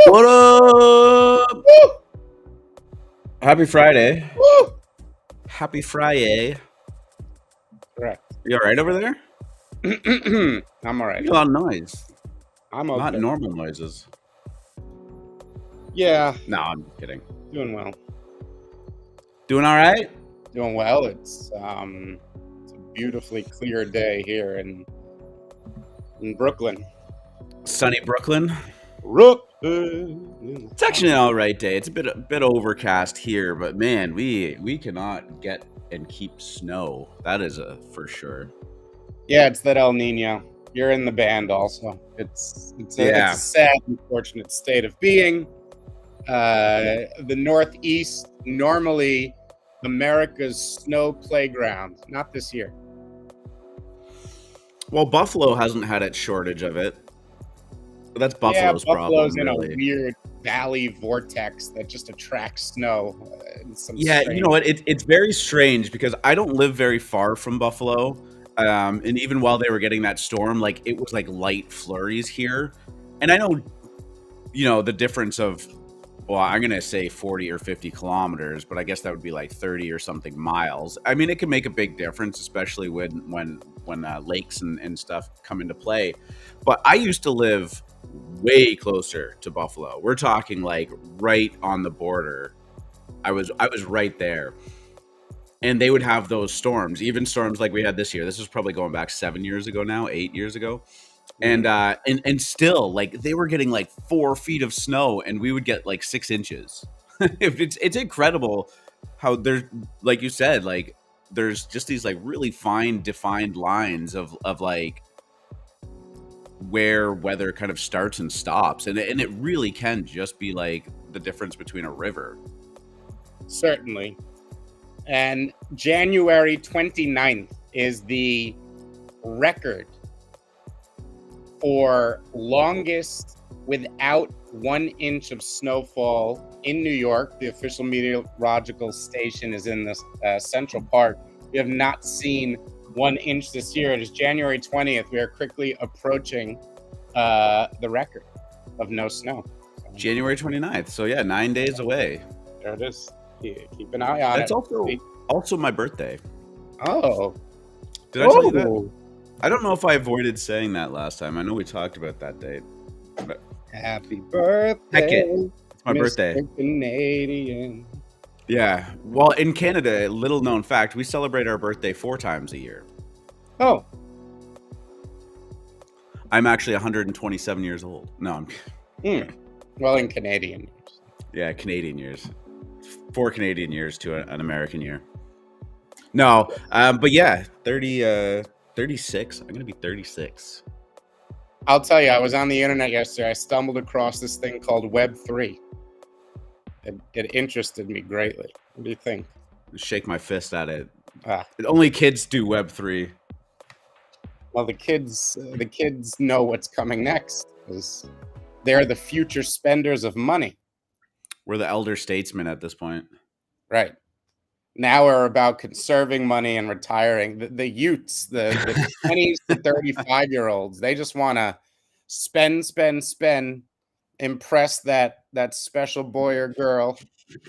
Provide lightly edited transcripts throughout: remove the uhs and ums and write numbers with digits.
What up? Woo! Happy Friday. Woo! Happy Friday. Correct. You all right over there? I'm all right. You got a lot of noise. I'm okay. Not normal noises. Yeah, No, I'm just kidding. doing well. Doing all right? Doing well. It's a beautifully clear day here in Brooklyn. Sunny Brooklyn. Brooklyn. It's actually an all right day. It's a bit overcast here, but man, we cannot get and keep snow. That is for sure. Yeah, it's that El Nino. You're in the band also. It's a sad, unfortunate state of being. The Northeast, normally America's snow playground. Not this year. Well, Buffalo hasn't had its shortage of it. But that's Buffalo's Buffalo's problem, in really. a weird valley vortex that just attracts snow. You know what? It's very strange because I don't live very far from Buffalo. And even while they were getting that storm, like it was like light flurries here. And I know, the difference of, well, I'm going to say 40 or 50 kilometers, but I guess that would be like 30 or something miles. I mean, it can make a big difference, especially when lakes and stuff come into play. But I used to live way closer to Buffalo. We're talking like right on the border. I was right there. And they would have those storms, even storms like we had this year. This is probably going back 8 years ago. And still, like, they were getting like 4 feet of snow and we would get like 6 inches. It's incredible how there's, like you said, like there's just these like really fine defined lines of like where weather kind of starts and stops. And it really can just be like the difference between a river. Certainly. And January 29th is the record for longest without 1 inch of snowfall in New York. The official meteorological station is in the Central Park. We have not seen 1 inch this year. It is January 20th. We are quickly approaching the record of no snow. January 29th. So yeah, 9 days away. There it is. Keep an eye on it. That's also my birthday. Oh. Did I tell you that? I don't know if I avoided saying that last time. I know we talked about that date. But Happy birthday. Heck it. It's my Mr. birthday. Canadian. Yeah. Well, in Canada, little known fact, we celebrate our birthday 4 times a year. Oh. I'm actually 127 years old. No, I'm Well, in Canadian years. Yeah, Canadian years. 4 Canadian years to an American year. No, but yeah, 36. I'm going to be 36. I'll tell you, I was on the internet yesterday. I stumbled across this thing called Web3. It interested me greatly. What do you think? Shake my fist at it. Only kids do Web3. Well, the kids know what's coming next because they're the future spenders of money. We're the elder statesmen at this point. Right. Now we're about conserving money and retiring. The youths, the 20s to 35-year-olds, they just want to spend, impress that special boy or girl.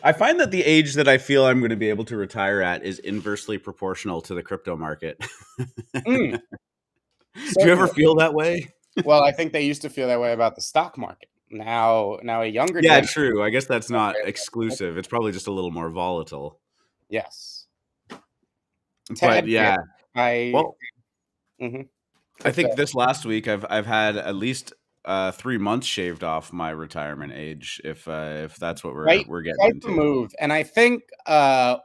I find that the age that I feel I'm going to be able to retire at is inversely proportional to the crypto market. Do you ever feel that way? Well, I think they used to feel that way about the stock market. Now a younger Yeah, true. I guess that's not exclusive. It's probably just a little more volatile. Yes. But yeah. I think this last week I've had at least 3 months shaved off my retirement age, if that's what we're getting quite into. The move. And I think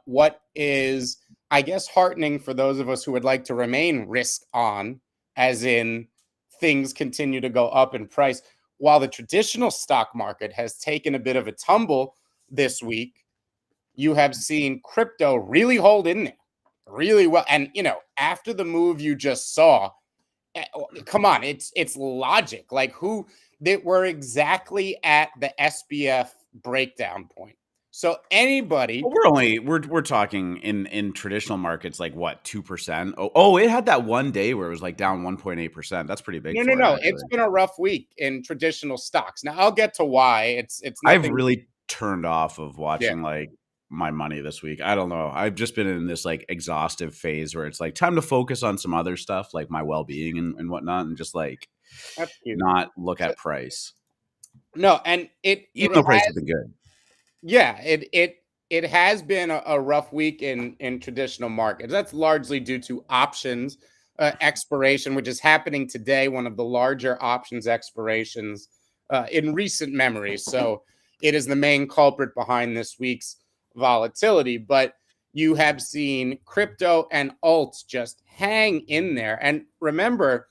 what is, I guess, heartening for those of us who would like to remain risk on, as in things continue to go up in price, while the traditional stock market has taken a bit of a tumble this week, you have seen crypto really hold in there really well. And, after the move you just saw, come on, it's logic. Like we're exactly at the SBF breakdown point. So anybody, Well, we're talking in traditional markets like what 2%. Oh, it had that one day where it was like down 1.8%. That's pretty big for it no, it's actually. been a rough week in traditional stocks. Now I'll get to why. It's I've nothing. really turned off of Yeah, watching like my money this week. I don't know. I've just been in this like exhaustive phase where it's like time to focus on some other stuff like my well-being and whatnot, and just like that's cute. not look So, at price. no, and Even it though price has, has been good. yeah, it has been a rough week in traditional markets. That's largely due to options expiration, which is happening today, one of the larger options expirations in recent memory. So it is the main culprit behind this week's volatility. But you have seen crypto and alts just hang in there. And remember,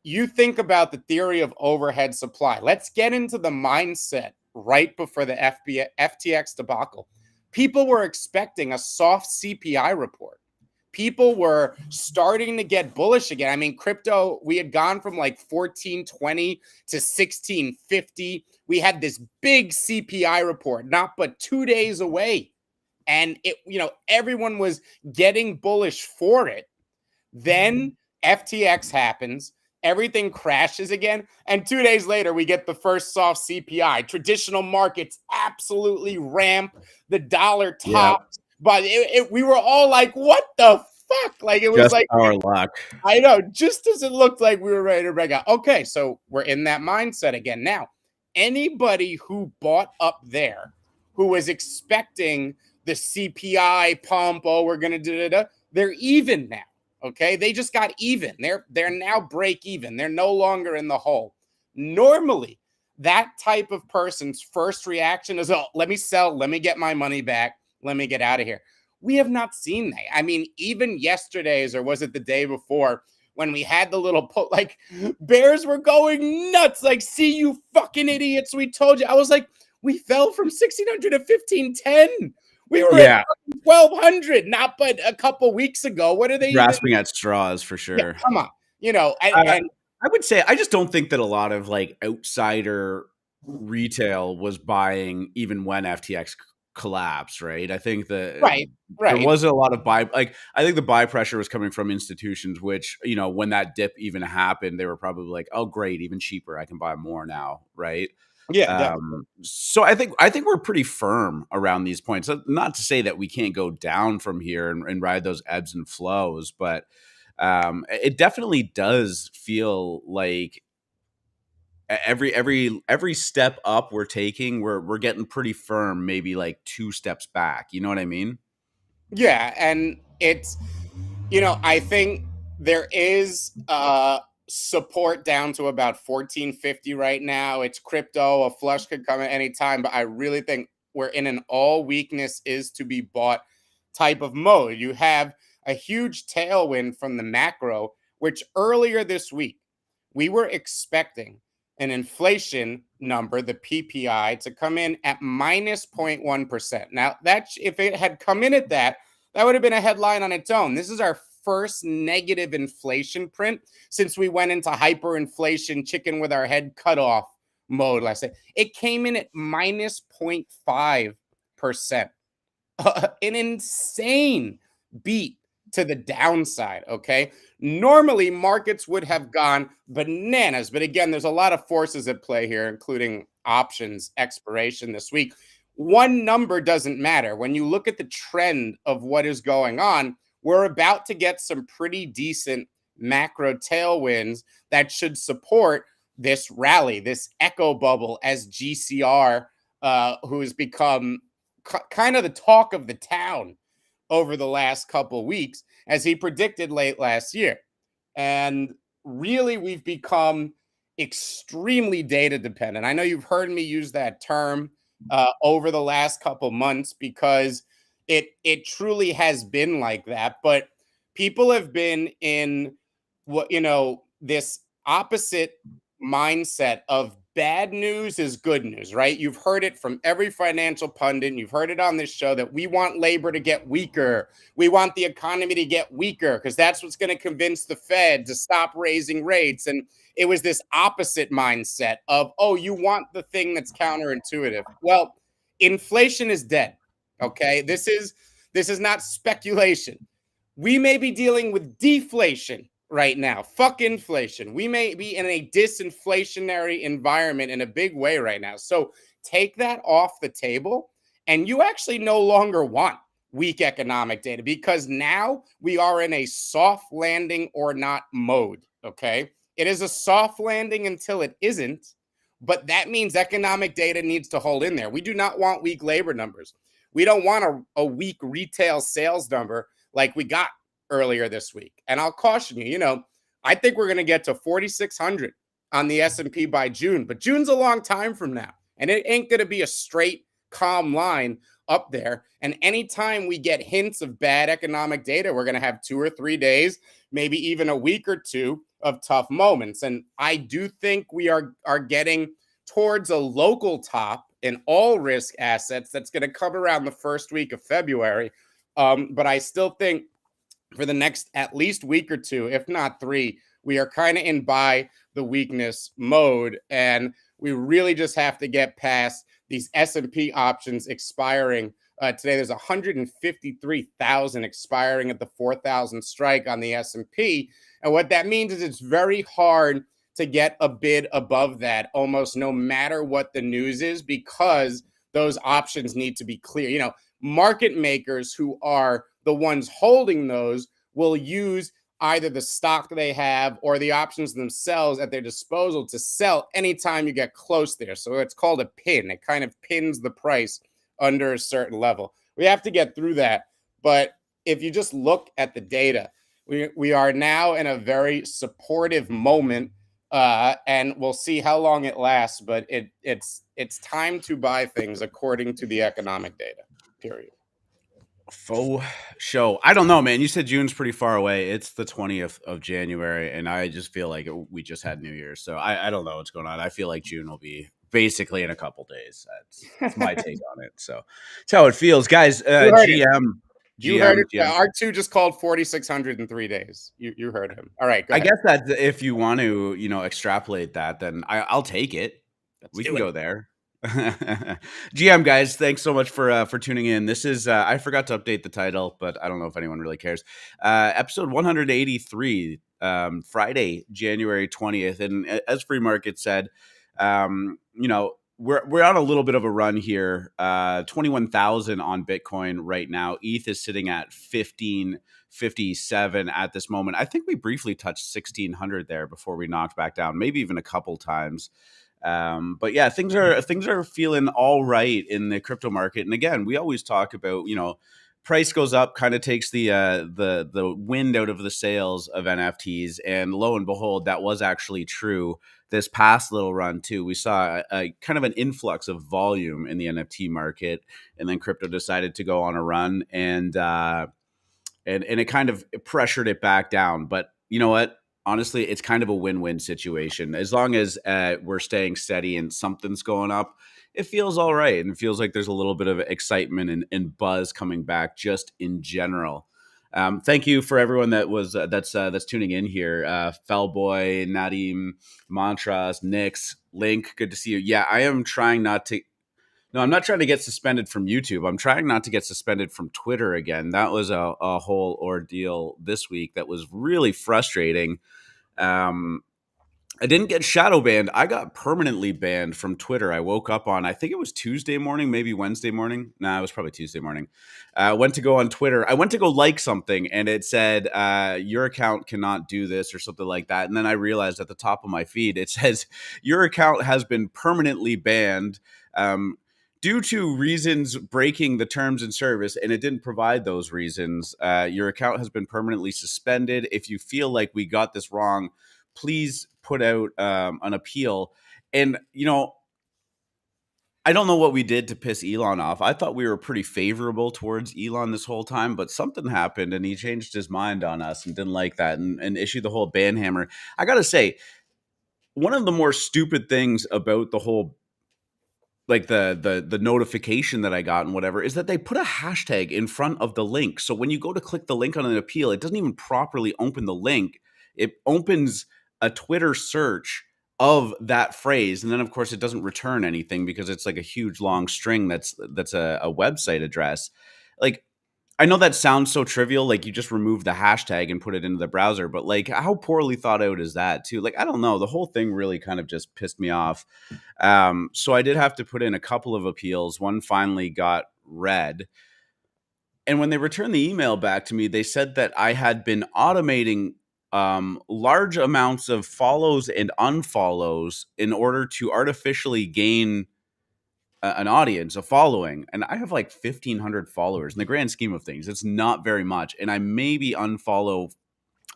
you think about the theory of overhead supply. Let's get into the mindset right before the FTX debacle. People were expecting a soft CPI report. People were starting to get bullish again. I mean, crypto, we had gone from like 1420 to 1650. We had this big CPI report, not but 2 days away. And it, everyone was getting bullish for it. Then FTX happens, everything crashes again, and 2 days later we get the first soft CPI. Traditional markets absolutely ramp, the dollar Yeah. tops, but we were all like, "What the fuck?" Like it was Just like, our luck. I know, just as it looked like we were ready to break out. Okay, so we're in that mindset again. Now, anybody who bought up there, who was expecting the CPI pump, oh, we're gonna do da, they're even now. Okay, they just got even. They're now break even. They're no longer in the hole. Normally, that type of person's first reaction is, "Oh, let me sell. Let me get my money back. Let me get out of here." We have not seen that. I mean, even yesterday's, or was it the day before, when we had the little like bears were going nuts. Like, see, you fucking idiots, we told you. I was like, we fell from 1600 to 1510. We were at Yeah. 1200, not but a couple weeks ago. What are they even? Grasping at straws for Yeah, sure. come on. And I would say I just don't think that a lot of like outsider retail was buying even when FTX collapsed, right? I think that right, there right. wasn't a lot of buy. Like I think the buy pressure was coming from institutions, which when that dip even happened, they were probably like, "Oh, great, even cheaper. I can buy more now," right? Yeah, definitely. So I think we're pretty firm around these points. Not to say that we can't go down from here and ride those ebbs and flows, but it definitely does feel like every step up we're taking, we're getting pretty firm, maybe like two steps back. You know what I mean? Yeah, and it's I think there is support down to about 1450 right now. It's crypto, a flush could come at any time, but I really think we're in an all weakness is to be bought type of mode. You have a huge tailwind from the macro, which earlier this week we were expecting an inflation number, the PPI, to come in at minus 0.1%. Now, if it had come in at that, that would have been a headline on its own. This is our first negative inflation print since we went into hyperinflation, chicken with our head cut off mode last night. It came in at minus 0.5%. An insane beat to the downside. Okay. Normally, markets would have gone bananas. But again, there's a lot of forces at play here, including options expiration this week. One number doesn't matter. When you look at the trend of what is going on, we're about to get some pretty decent macro tailwinds that should support this rally, this echo bubble, as GCR, who has become kind of the talk of the town over the last couple weeks, as he predicted late last year. And really, we've become extremely data dependent. I know you've heard me use that term over the last couple months because it truly has been like that. But people have been in this opposite mindset of bad news is good news, right? You've heard it from every financial pundit. You've heard it on this show that we want labor to get weaker. We want the economy to get weaker because that's what's going to convince the Fed to stop raising rates. And it was this opposite mindset of, oh, you want the thing that's counterintuitive. Well, inflation is dead. Okay, this is not speculation. We may be dealing with deflation right now. Fuck inflation. We may be in a disinflationary environment in a big way right now. So take that off the table, and you actually no longer want weak economic data because now we are in a soft landing or not mode. Okay. It is a soft landing until it isn't, but that means economic data needs to hold in there. We do not want weak labor numbers. We don't want a weak retail sales number like we got earlier this week. And I'll caution you, I think we're going to get to 4,600 on the S&P by June, but June's a long time from now. And it ain't going to be a straight, calm line up there. And anytime we get hints of bad economic data, we're going to have 2 or 3 days, maybe even a week or two of tough moments. And I do think we are getting towards a local top in all risk assets that's going to come around the first week of February. But I still think for the next at least week or two, if not 3, we are kind of in buy the weakness mode. And we really just have to get past these S&P options expiring. Today, there's 153,000 expiring at the 4,000 strike on the S&P. And what that means is it's very hard to get a bid above that almost no matter what the news is, because those options need to be clear. Market makers who are the ones holding those will use either the stock they have or the options themselves at their disposal to sell anytime you get close there. So it's called a pin. It kind of pins the price under a certain level. We have to get through that. But if you just look at the data, we are now in a very supportive moment. And we'll see how long it lasts, but it's time to buy things according to the economic data, period. Faux show. I don't know, man. You said June's pretty far away. It's the 20th of January, and I just feel like we just had New Year's. So I don't know what's going on. I feel like June will be basically in a couple days. That's my take on it. So that's how it feels. Guys, You heard it. R2 just called 4,600 in 3 days. You heard him. All right, go ahead. I guess that if you want to, extrapolate that, then I'll take it. We can go there. GM guys, thanks so much for tuning in. This is I forgot to update the title, but I don't know if anyone really cares. Episode 183, Friday, January 20th, and as Free Market said, we're on a little bit of a run here. 21,000 on Bitcoin right now. ETH is sitting at 1557 at this moment. I think we briefly touched 1,600 there before we knocked back down, maybe even a couple times. But yeah, things are feeling all right in the crypto market. And again, we always talk about, price goes up, kind of takes the wind out of the sails of NFTs. And lo and behold, that was actually true this past little run too. We saw a kind of an influx of volume in the NFT market, and then crypto decided to go on a run, and it kind of pressured it back down. But you know what? Honestly, it's kind of a win-win situation. As long as we're staying steady and something's going up, it feels all right. And it feels like there's a little bit of excitement and buzz coming back just in general. Thank you for everyone that's tuning in here. Fellboy, Nadim, Mantras, Nix, Link, good to see you. Yeah, I am trying not to. No, I'm not trying to get suspended from YouTube. I'm trying not to get suspended from Twitter again. That was a whole ordeal this week that was really frustrating. I didn't get shadow banned. I got permanently banned from Twitter. I woke up on, I think it was Tuesday morning, maybe Wednesday morning. Nah, it was probably Tuesday morning. I went to go on Twitter. I went to go like something, and it said, your account cannot do this or something like that. And then I realized at the top of my feed, it says, your account has been permanently banned due to reasons breaking the terms and service, and it didn't provide those reasons. Your account has been permanently suspended. If you feel like we got this wrong, please put out an appeal. And, I don't know what we did to piss Elon off. I thought we were pretty favorable towards Elon this whole time, but something happened and he changed his mind on us and didn't like that and issued the whole ban hammer. I got to say, one of the more stupid things about the whole like the notification that I got and whatever is that they put a hashtag in front of the link. So when you go to click the link on an appeal, it doesn't even properly open the link. It opens a Twitter search of that phrase, and then of course it doesn't return anything because it's like a huge long string that's a website address. Like, I know that sounds so trivial, like you just remove the hashtag and put it into the browser, but like how poorly thought out is that too? Like, I don't know, the whole thing really kind of just pissed me off. So I did have to put in a couple of appeals. One finally got read, and when they returned the email back to me, they said that I had been automating large amounts of follows and unfollows in order to artificially gain an audience, a following. And I have like 1,500 followers in the grand scheme of things. It's not very much. And I maybe unfollow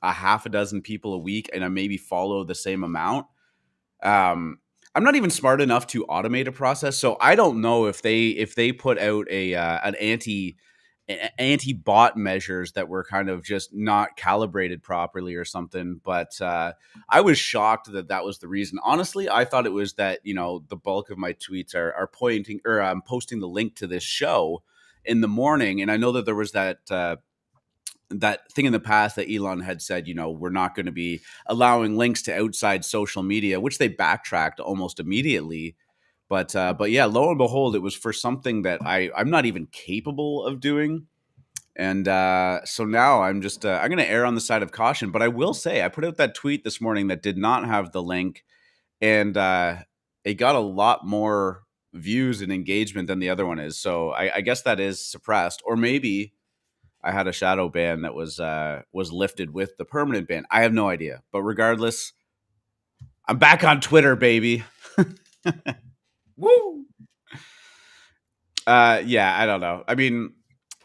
a half a dozen people a week, and I maybe follow the same amount. I'm not even smart enough to automate a process, so I don't know if they put out an anti-bot measures that were kind of just not calibrated properly or something. But I was shocked that that was the reason. Honestly, I thought it was that, the bulk of my tweets are pointing, or I'm posting the link to this show in the morning, and I know that there was that thing in the past that Elon had said, we're not going to be allowing links to outside social media, which they backtracked almost immediately. But yeah, lo and behold, it was for something that I'm not even capable of doing. And so now I'm just I'm going to err on the side of caution. But I will say, I put out that tweet this morning that did not have the link, and it got a lot more views and engagement than the other one is. So I guess that is suppressed, or maybe I had a shadow ban that was lifted with the permanent ban. I have no idea. But regardless, I'm back on Twitter, baby. Woo! Yeah, I don't know. I mean,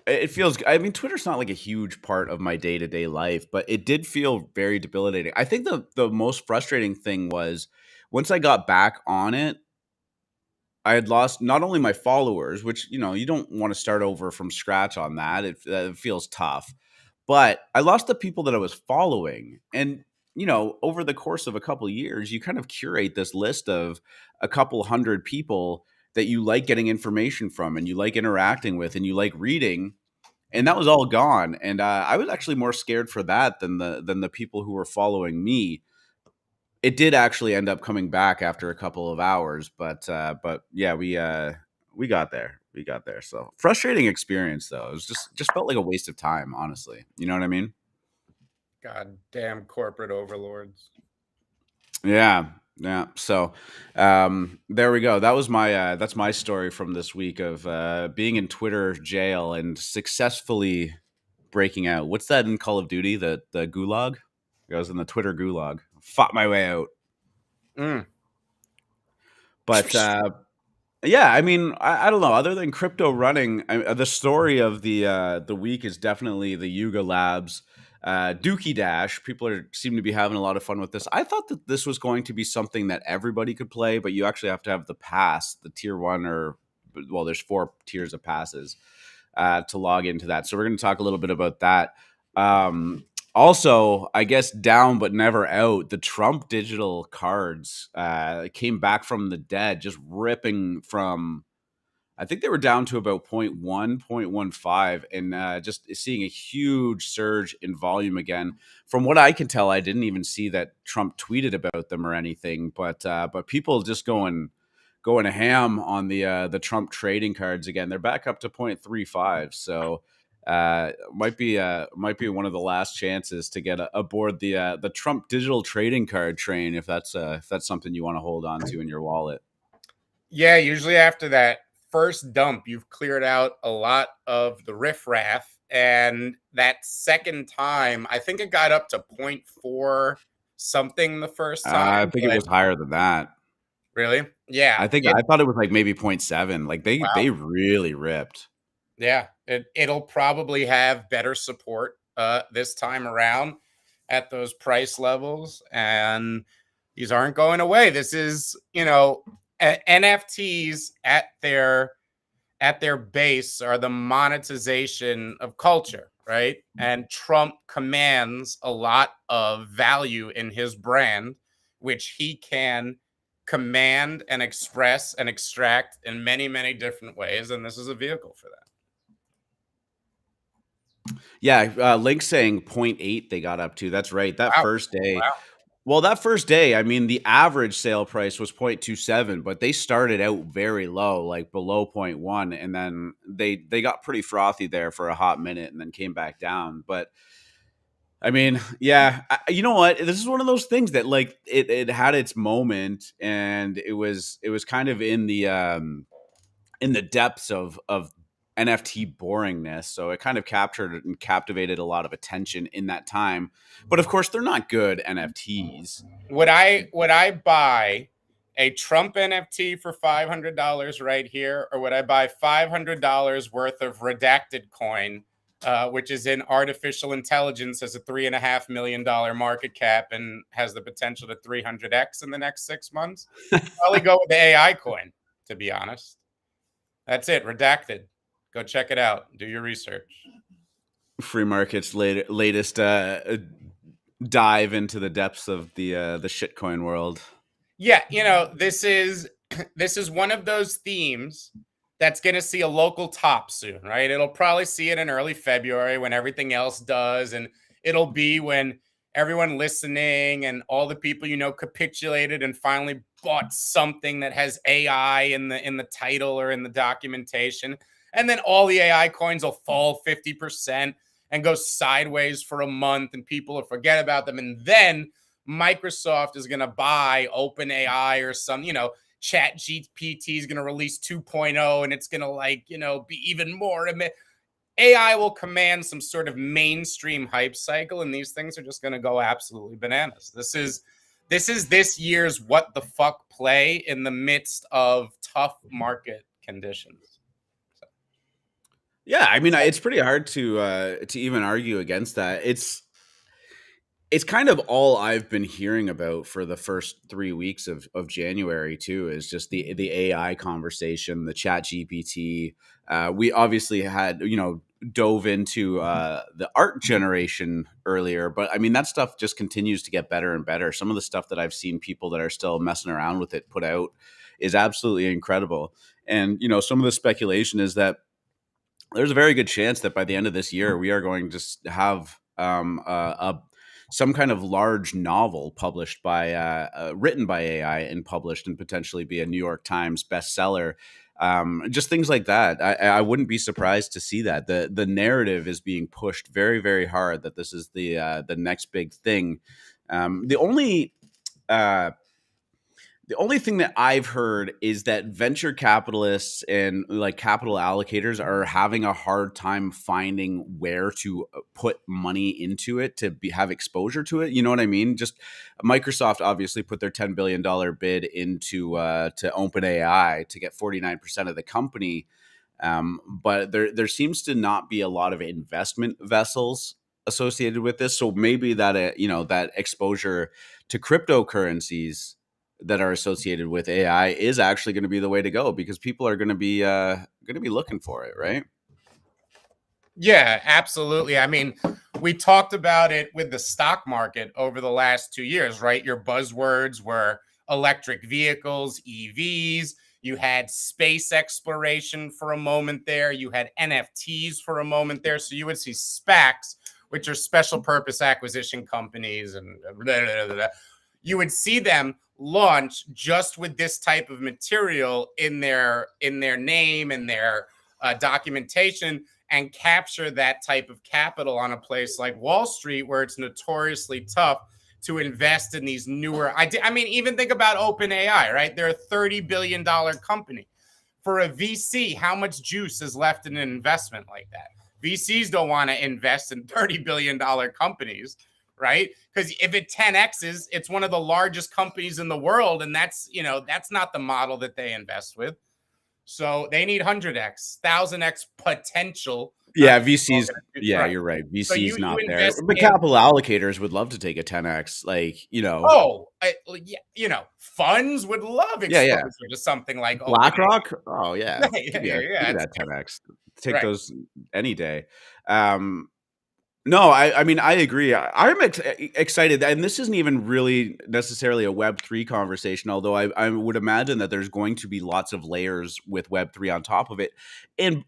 it feels. I mean, Twitter's not like a huge part of my day to day life, but it did feel very debilitating. I think the most frustrating thing was once I got back on it, I had lost not only my followers, which you don't want to start over from scratch on that. It feels tough, but I lost the people that I was following, and over the course of a couple of years, you kind of curate this list of a couple hundred people that you like getting information from, and you like interacting with, and you like reading, and that was all gone. And I was actually more scared for that than the people who were following me. It did actually end up coming back after a couple of hours, but yeah, we got there. We got there. So frustrating experience though. It was just felt like a waste of time, honestly. You know what I mean? God damn corporate overlords. Yeah. Yeah. So there we go. That was my that's my story from this week of being in Twitter jail and successfully breaking out. What's that in Call of Duty? The gulag? I was in the Twitter gulag. Fought my way out. Mm. But yeah, I mean, I don't know. Other than crypto running, the story of the week is definitely the Yuga Labs Dookie Dash. People seem to be having a lot of fun with this. I thought that this was going to be something that everybody could play, but you actually have to have the pass, the tier one, or well, there's 4 tiers of passes to log into that. So we're going to talk a little bit about that. Also, I guess down but never out, the Trump digital cards came back from the dead, just ripping from, I think they were down to about 0.1, 0.15, and just seeing a huge surge in volume again. From what I can tell, I didn't even see that Trump tweeted about them or anything, but people just going ham on the Trump trading cards again. They're back up to 0.35, so might be one of the last chances to get aboard the Trump digital trading card train if that's something you want to hold on to in your wallet. Yeah, usually after that first dump, you've cleared out a lot of the riffraff. And that second time, I think it got up to 0.4 something the first time. I think it was higher than that. Really? Yeah. I thought it was like maybe 0.7. Like they really ripped. Yeah. It'll probably have better support this time around at those price levels. And these aren't going away. This is, NFTs at their base are the monetization of culture, right? And Trump commands a lot of value in his brand, which he can command and express and extract in many, many different ways. And this is a vehicle for that. Yeah, Link saying 0.8 they got up to. That's right. That first day. Wow. Well, that first day, I mean, the average sale price was 0.27, but they started out very low, like below point 0.1, and then they got pretty frothy there for a hot minute and then came back down. But I mean, yeah, you know what? This is one of those things that like it had its moment, and it was kind of in the depths of NFT boringness. So it kind of captured and captivated a lot of attention in that time. But of course, they're not good NFTs. Would I buy a Trump NFT for $500 right here, or would I buy $500 worth of redacted coin, which is in artificial intelligence, has a $3.5 million market cap and has the potential to 300x in the next 6 months? Probably go with the AI coin, to be honest. That's it, redacted. Go check it out. Do your research. Free market's latest dive into the depths of the shitcoin world. Yeah, this is this is one of those themes that's going to see a local top soon, right? It'll probably see it in early February when everything else does, and it'll be when everyone listening and all the people capitulated and finally bought something that has AI in the title or in the documentation, and then all the AI coins will fall 50% and go sideways for a month, and people will forget about them, and then Microsoft is going to buy OpenAI or some, Chat GPT is going to release 2.0 and it's going to be even more. AI will command some sort of mainstream hype cycle, and these things are just going to go absolutely bananas. This is this year's what the fuck play in the midst of tough market conditions. So. Yeah, I mean, it's pretty hard to even argue against that. It's kind of all I've been hearing about for the first 3 weeks of January too, is just the AI conversation, the Chat GPT. We obviously had, dove into the art generation earlier, but I mean, that stuff just continues to get better and better. Some of the stuff that I've seen people that are still messing around with it put out is absolutely incredible. And, some of the speculation is that there's a very good chance that by the end of this year, we are going to have some kind of large novel published by written by AI and published and potentially be a New York Times bestseller. Just things like that. I wouldn't be surprised to see that the narrative is being pushed very, very hard that this is the next big thing. The only thing that I've heard is that venture capitalists and like capital allocators are having a hard time finding where to put money into it to have exposure to it. You know what I mean? Just Microsoft obviously put their $10 billion bid into to OpenAI to get 49% of the company, but there seems to not be a lot of investment vessels associated with this. So maybe that that exposure to cryptocurrencies that are associated with AI is actually going to be the way to go, because people are going to be looking for it, right? Yeah, absolutely. I mean, we talked about it with the stock market over the last 2 years, right? Your buzzwords were electric vehicles, EVs. You had space exploration for a moment there. You had NFTs for a moment there. So you would see SPACs, which are special purpose acquisition companies, and blah, blah, blah, blah. You would see them launch just with this type of material in their name and their documentation, and capture that type of capital on a place like Wall Street, where it's notoriously tough to invest in these newer. I mean, even think about OpenAI, right? They're a $30 billion company. For a VC, how much juice is left in an investment like that? VCs don't want to invest in $30 billion companies, right? Because if it 10x's, it's one of the largest companies in the world, and that's not the model that they invest with. So they need 100x, 1000x potential. Yeah, VCs. Yeah, right. you're right. VCs So you not there, invest but in, capital allocators would love to take a 10x. funds would love Yeah. exposure to something like BlackRock. Oh yeah, give me yeah, that 10x. Take right. those any day. No, I mean, I agree. I'm excited, and this isn't even really necessarily a Web3 conversation, although I would imagine that there's going to be lots of layers with Web3 on top of it. And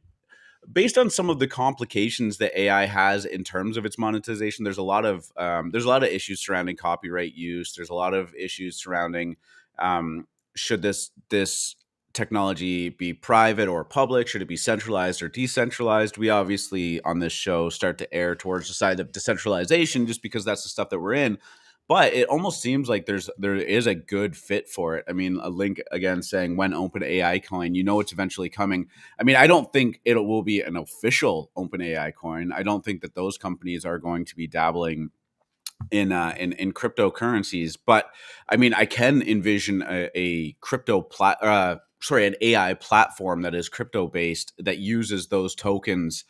based on some of the complications that AI has in terms of its monetization, there's a lot of issues surrounding copyright use. There's a lot of issues surrounding should this technology be private or public? Should it be centralized or decentralized? We obviously on this show start to err towards the side of decentralization, just because that's the stuff that we're in. But it almost seems like there is a good fit for it. I mean, a link again saying when OpenAI coin, it's eventually coming. I mean, I don't think it will be an official OpenAI coin. I don't think that those companies are going to be dabbling in cryptocurrencies. But I mean, I can envision an AI platform that is crypto based that uses those tokens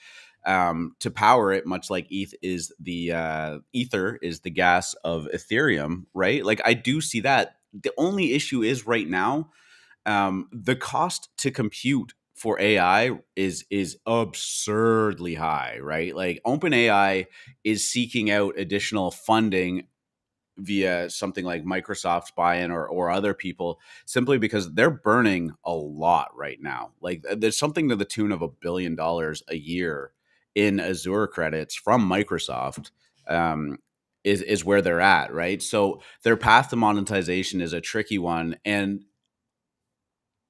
to power it, much like Ether is the gas of Ethereum, right? Like I do see that. The only issue is right now, the cost to compute for AI is absurdly high, right? Like OpenAI is seeking out additional funding via something like Microsoft's buy-in or other people, simply because they're burning a lot right now. Like there's something to the tune of $1 billion a year in Azure credits from Microsoft. Is where they're at, right? So their path to monetization is a tricky one, and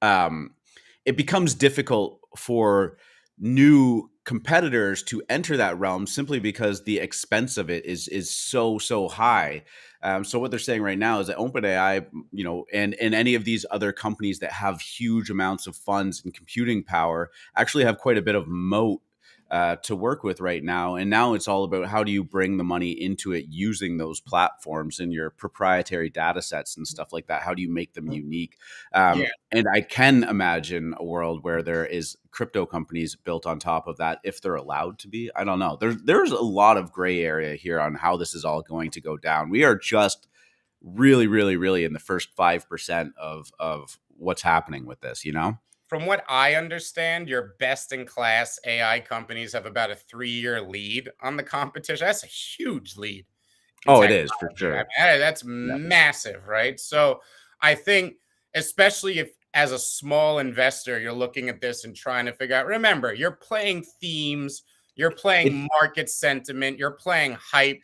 um, it becomes difficult for new competitors to enter that realm simply because the expense of it is so high. So what they're saying right now is that OpenAI, and any of these other companies that have huge amounts of funds and computing power actually have quite a bit of moat to work with right now. And now it's all about how do you bring the money into it using those platforms and your proprietary data sets and stuff like that. How do you make them unique? Yeah. And I can imagine a world where there is crypto companies built on top of that, if they're allowed to be. I don't know. There's a lot of gray area here on how this is all going to go down. We are just really, really, really in the first 5% of what's happening with this, From what I understand, your best in class AI companies have about a 3-year lead on the competition. That's a huge lead in Oh, it technology. is for I sure. mean, that's Yeah. massive, right? So I think, especially if as a small investor, you're looking at this and trying to figure out, remember, you're playing themes, you're It, playing market sentiment, you're playing hype.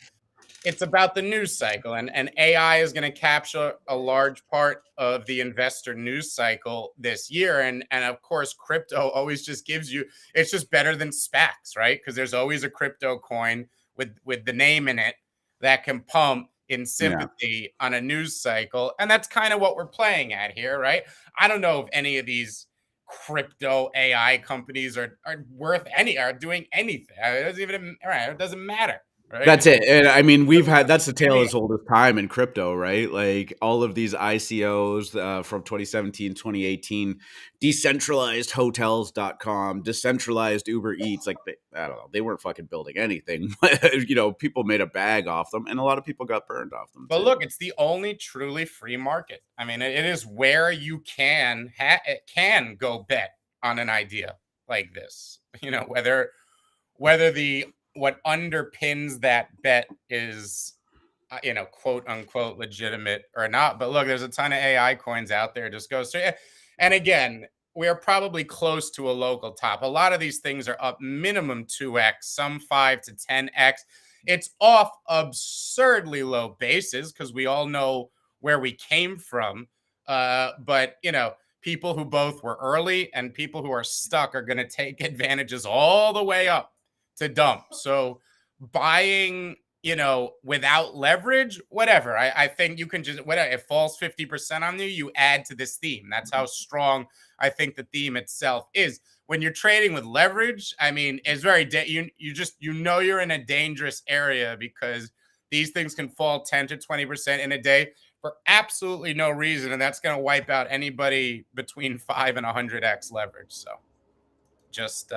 It's about the news cycle, and AI is going to capture a large part of the investor news cycle this year. And of course, crypto always just gives you, it's just better than SPACs, right? Because there's always a crypto coin with the name in it that can pump in yeah. sympathy on a news cycle. And that's kind of what we're playing at here, right? I don't know if any of these crypto AI companies are doing anything. It doesn't even, right, it doesn't matter. Right? That's it. And I mean, that's the tale Any as old as time in crypto, right? Like all of these ICOs from 2017, 2018, decentralized hotels.com, decentralized Uber Eats. Like, I don't know, they weren't fucking building anything. People made a bag off them, and a lot of people got burned off them But too. look, it's the only truly free market. I mean, it is where you can go bet on an idea like this. Whether the what underpins that bet is quote unquote legitimate or not. But look, there's a ton of AI coins out there. Just go straight. And again, we are probably close to a local top. A lot of these things are up minimum 2x, some 5 to 10x. It's off absurdly low bases because we all know where we came from. But people who both were early and people who are stuck are going to take advantages all the way up to dump. So buying without leverage, whatever. I think you can just, whatever, it falls 50% on you, you add to this theme. That's how strong I think the theme itself is. When you're trading with leverage, I mean, it's very, you're in a dangerous area because these things can fall 10 to 20% in a day for absolutely no reason. And that's going to wipe out anybody between 5 and 100x leverage. So just,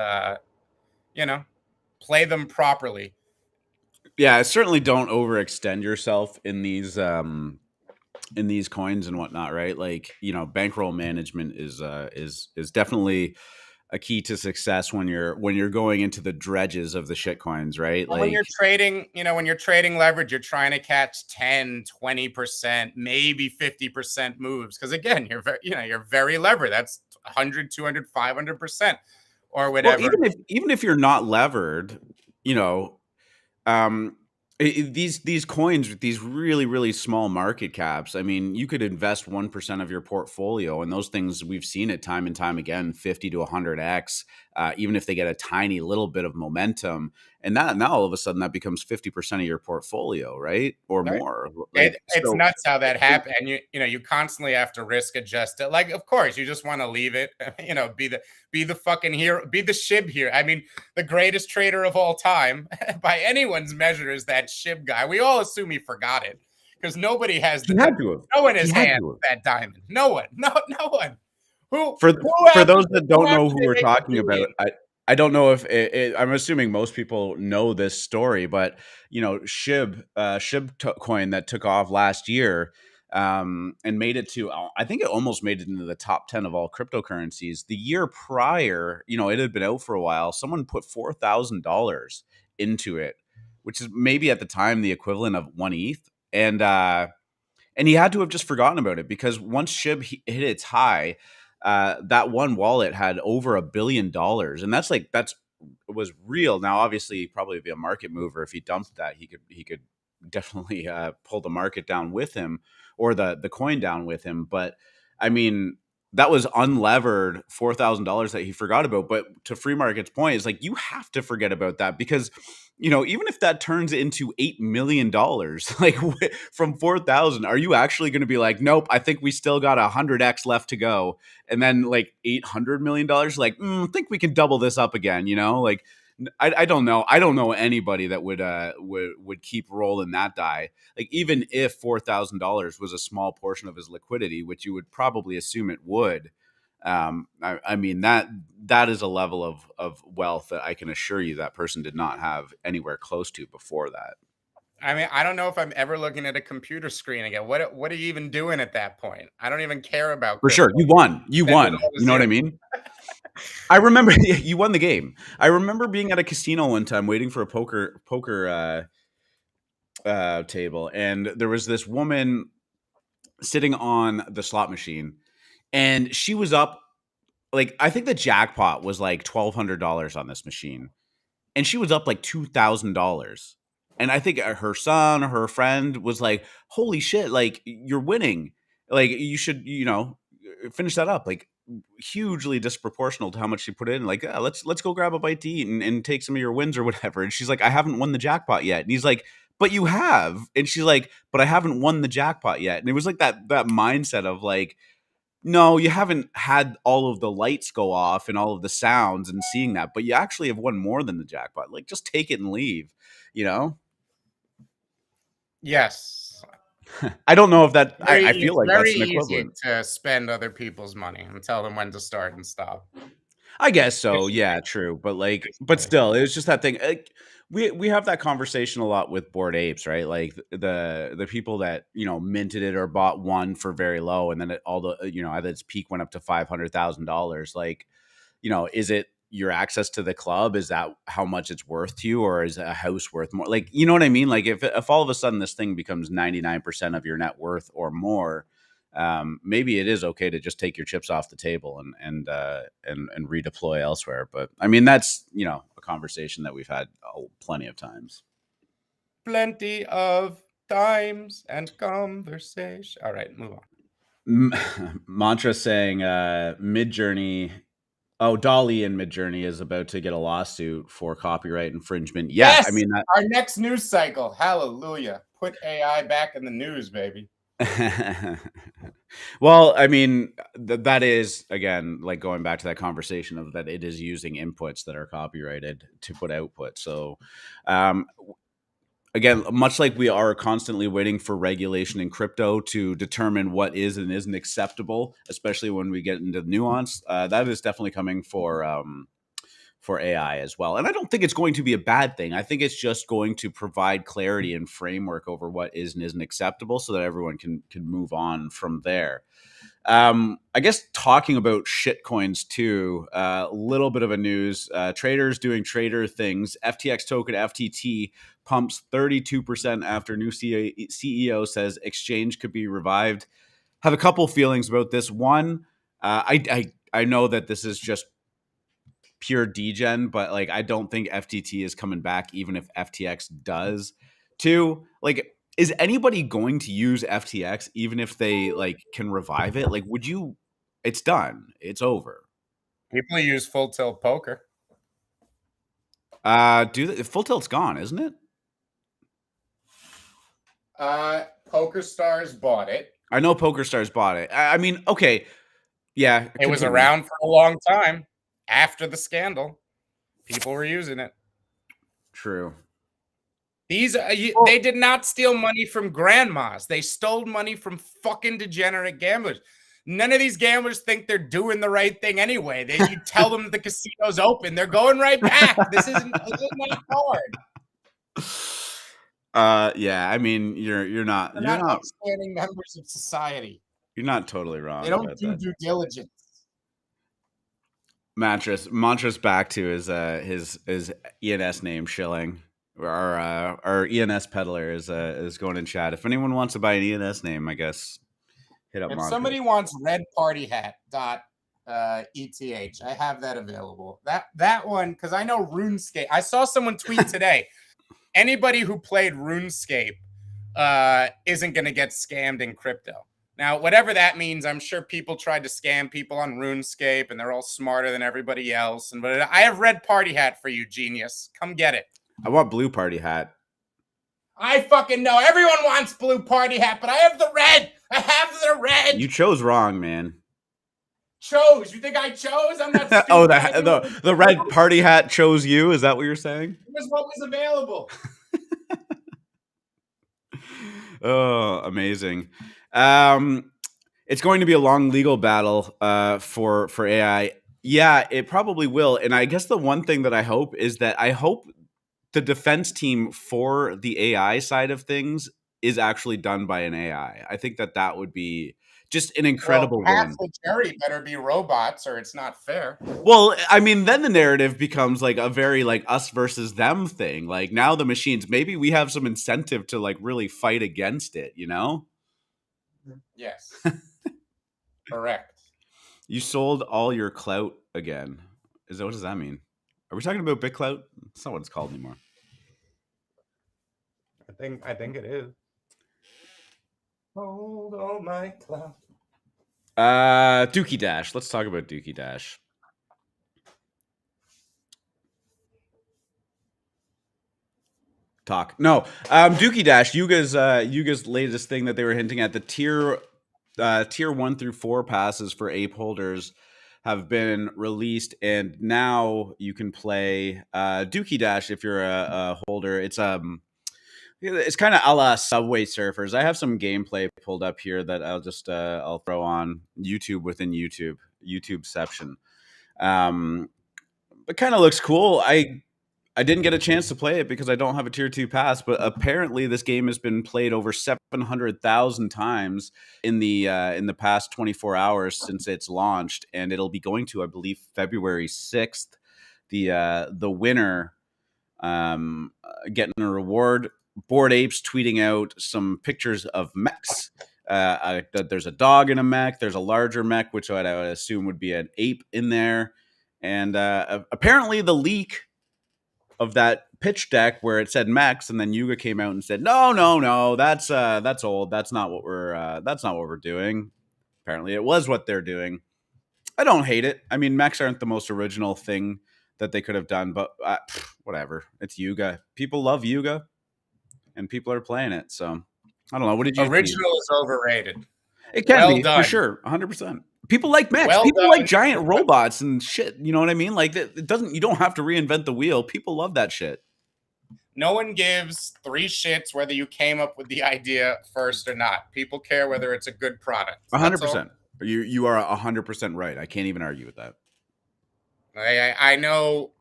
play them properly. Yeah, certainly don't overextend yourself in these coins and whatnot, right? Like, bankroll management is definitely a key to success when you're going into the dredges of the shit coins, right? And when Like, you're trading, when you're trading leverage, you're trying to catch 10, 20%, maybe 50% moves. Because again, you're very levered. That's 100, 200, 500%. or Well, whatever. even if you're not levered, you know, um, these coins with these really small market caps. I mean, you could invest 1% of your portfolio, and those things we've seen it time and time again, 50 to 100x. Even if they get a tiny little bit of momentum, and that now all of a sudden that becomes 50% of your portfolio, right, or Right. more. Like It's so, nuts how that happened. And you constantly have to risk adjust it. Like, of course, you just want to leave it, be the fucking hero, be the SHIB here. I mean, the greatest trader of all time, by anyone's measure, is that SHIB guy. We all assume he forgot it because nobody has he had to have. no one He has had hand to have. that diamond. No one. No one. Who For who for after those that don't know who they we're make a talking about, billion? I don't know if I'm assuming most people know this story, but SHIB coin that took off last year, and made it to, I think it almost made it into the top 10 of all cryptocurrencies. The year prior, it had been out for a while. Someone put $4,000 into it, which is maybe at the time the equivalent of one ETH, and he had to have just forgotten about it because once SHIB hit its high, that one wallet had over $1 billion, and that's was real. Now, obviously, probably be a market mover. If he dumped that, he could definitely pull the market down with him, or the coin down with him. But I mean, that was unlevered $4,000 that he forgot about. But to Free Market's point, is like you have to forget about that because even if that turns into $8 million, like from 4,000, are you actually going to be like, nope, I think we still got 100x left to go, and then like $800 million, like, I think we can double this up again, like. I don't know. I don't know anybody that would keep rolling that die. Like even if $4,000 was a small portion of his liquidity, which you would probably assume it would, I mean that is a level of wealth that I can assure you that person did not have anywhere close to before that. I mean, I don't know if I'm ever looking at a computer screen again. What are you even doing at that point? I don't even care about For crypto. sure, you won. You Send it won. all to You know what zero. I mean? I remember you won the game. I remember being at a casino one time waiting for a poker table, and there was this woman sitting on the slot machine, and she was up, like, I think the jackpot was like $1,200 on this machine, and she was up like $2,000. And I think her son or her friend was like, "Holy shit! Like you're winning! Like you should, finish that up." Like hugely disproportional to how much she put in. Like, let's go grab a bite to eat and take some of your wins or whatever. And she's like, "I haven't won the jackpot yet." And he's like, "But you have." And she's like, "But I haven't won the jackpot yet." And it was like that mindset of like, no, you haven't had all of the lights go off and all of the sounds and seeing that, but you actually have won more than the jackpot. Like, just take it and leave, you know? Yes. I don't know if that, I feel It's like very that's an easy equivalent. to spend other people's money and tell them when to start and stop. I guess so. Yeah, Efficiently. true. But still, it was just that thing. Like, we have that conversation a lot with Bored Apes, right? Like the people that minted it or bought one for very low, and then at its peak went up to $500,000. Like, is it your access to the club? Is that how much it's worth to you, or is a house worth more? Like, you know what I mean? Like, if all of a sudden this thing becomes 99% of your net worth or more, maybe it is okay to just take your chips off the table and redeploy elsewhere. But I mean, that's a conversation that we've had plenty of times. Plenty of times and conversation. All right, move on. Mantra saying Midjourney. Oh, Dolly in Midjourney is about to get a lawsuit for copyright infringement. Yeah, I Yes, mean that. our next news cycle. Hallelujah. Put AI back in the news, baby. Well, I mean, that is, again, like going back to that conversation of that it is using inputs that are copyrighted to put output. So, um, again, much like we are constantly waiting for regulation in crypto to determine what is and isn't acceptable, especially when we get into nuance, that is definitely coming for AI as well. And I don't think it's going to be a bad thing. I think it's just going to provide clarity and framework over what is and isn't acceptable so that everyone can move on from there. I guess talking about shit coins too, a little bit of a news. Traders doing trader things. FTX token FTT pumps 32% after new CEO says exchange could be revived. Have a couple feelings about this. One, I know that this is just pure degen, but like I don't think FTT is coming back, even if FTX does. Two, like, is anybody going to use FTX even if they like can revive it? Like, would you? It's done. It's over. People use full tilt poker. Full Tilt's gone, isn't it? Poker Stars bought it. I know PokerStars bought it. I mean, okay, yeah, it was around for a long time after the scandal. People were using it. True. These they did not steal money from grandmas. They stole money from fucking degenerate gamblers. None of these gamblers think they're doing the right thing anyway. You tell them the casino's open, they're going right back. This isn't hard. Yeah, I mean, you're not outstanding members of society. You're not totally wrong. They don't do due diligence. Mantra's back to his ENS name Shilling. Our ENS peddler is going in chat. If anyone wants to buy an ENS name, I guess hit up. If Mantra. somebody wants redpartyhat.eth, I have that available. That one, because I know RuneScape. I saw someone tweet today. Anybody who played RuneScape isn't going to get scammed in crypto. Now, whatever that means, I'm sure people tried to scam people on RuneScape, and they're all smarter than everybody else. But I have red party hat for you, genius. Come get it. I want blue party hat. I fucking know. Everyone wants blue party hat, but I have the red. I have the red. You chose wrong, man. Chose? You think I chose? I'm not stupid. Oh, the red party hat chose you? Is that what you're saying? It was what was available. Oh, amazing. It's going to be a long legal battle for AI. Yeah, it probably will. And I guess the one thing that I hope is that I hope the defense team for the AI side of things is actually done by an AI. I think that would be just an incredible half win. the jury better be robots or it's not fair. Well, I mean, then the narrative becomes like a very like us versus them thing. Like now the machines, maybe we have some incentive to like really fight against it, you know? Yes. Correct. You sold all your clout again. What does that mean? Are we talking about BitClout? That's not what it's called anymore. I think it is. Hold all my clout. Dookie Dash. Let's talk about Dookie Dash. Dookie Dash. Yuga's latest thing that they were hinting at, the tier 1 through 4 passes for ape holders have been released, and now you can play Dookie Dash if you're a holder. It's kind of a la Subway Surfers. I have some gameplay pulled up here that I'll throw on YouTube within YouTubeception. It kind of looks cool. I didn't get a chance to play it because I don't have a tier 2 pass, but apparently this game has been played over 700,000 times in the past 24 hours since it's launched, and it'll be going to, I believe, February 6th. The winner getting a reward. Bored Apes tweeting out some pictures of mechs. There's a dog in a mech. There's a larger mech, which I would assume would be an ape in there. And apparently the leak of that pitch deck where it said mechs, and then Yuga came out and said, no, that's old. That's not what we're doing. Apparently it was what they're doing. I don't hate it. I mean, mechs aren't the most original thing that they could have done, but whatever. It's Yuga. People love Yuga, and people are playing it. So I don't know. What did you Original is overrated. It can be done. For sure. 100%. People like mechs. People like giant robots and shit. You know what I mean? Like it doesn't. You don't have to reinvent the wheel. People love that shit. No one gives 3 shits whether you came up with the idea first or not. People care whether it's a good product. 100%. You are 100% right. I can't even argue with that. I know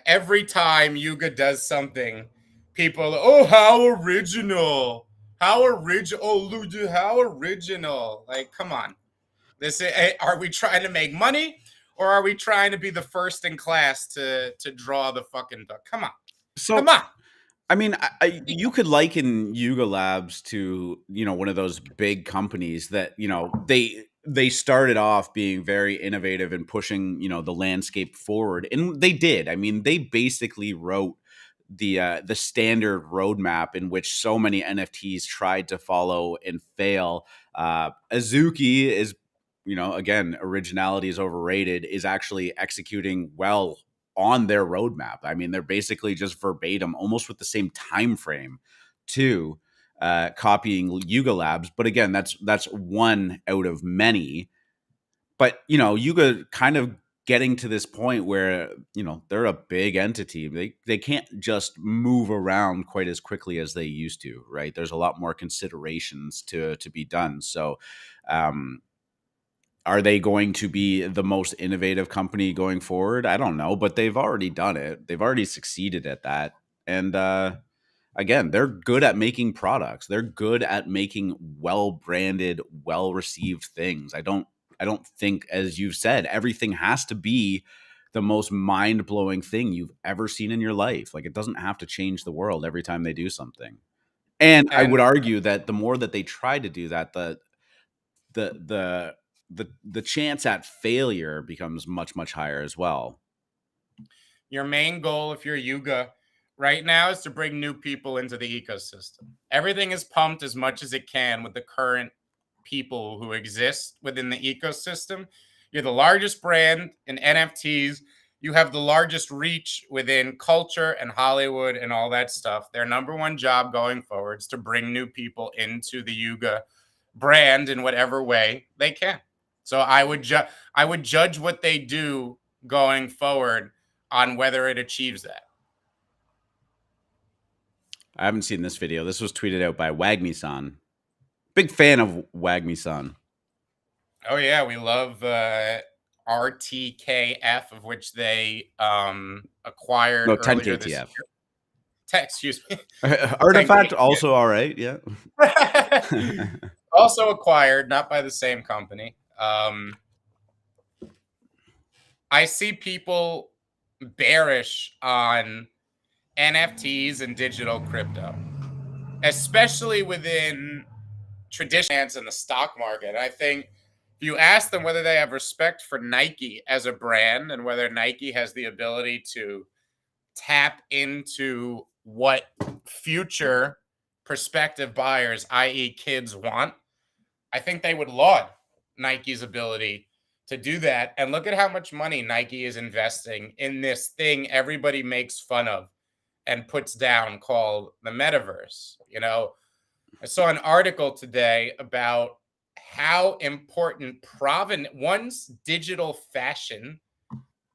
every time Yuga does something, people, how original. How original. Like, come on. Are we trying to make money, or are we trying to be the first in class to draw the fucking duck? Come on. Come on. I mean, you could liken Yuga Labs to, one of those big companies that, they started off being very innovative and pushing, the landscape forward, and they did. I mean, they basically wrote the standard roadmap in which so many NFTs tried to follow and fail. Azuki is, again, originality is overrated, is actually executing well on their roadmap. I mean, they're basically just verbatim, almost with the same time frame, too, copying Yuga Labs. But again, that's one out of many. But Yuga kind of getting to this point where they're a big entity. They can't just move around quite as quickly as they used to, right? There's a lot more considerations to be done. So, are they going to be the most innovative company going forward? I don't know, but they've already done it. They've already succeeded at that. And again, they're good at making products. They're good at making well-branded, well-received things. I don't think, as you've said, everything has to be the most mind-blowing thing you've ever seen in your life. Like, it doesn't have to change the world every time they do something. And I would And argue that the more that they try to do that, the chance at failure becomes much, much higher as well. your main goal, if you're Yuga right now, is to bring new people into the ecosystem. Everything is pumped as much as it can with the current people who exist within the ecosystem. You're the largest brand in NFTs. You have the largest reach within culture and Hollywood and all that stuff. Their number one job going forward is to bring new people into the Yuga brand in whatever way they can. So I would judge what they do going forward on whether it achieves that. I haven't seen this video. This was tweeted out by Wagmi-san. Big fan of Wagmi-san. Oh yeah, we love RTKF, of which they acquired No, earlier this 10KTF. year. Excuse me. Artifact also all right, yeah. Also acquired, not by the same company. I see people bearish on NFTs and digital crypto, especially within traditional finance and the stock market. I think if you ask them whether they have respect for Nike as a brand and whether Nike has the ability to tap into what future prospective buyers, i.e., kids, want, I think they would laud Nike's ability to do that. And look at how much money Nike is investing in this thing everybody makes fun of and puts down called the metaverse. I saw an article today about how important once digital fashion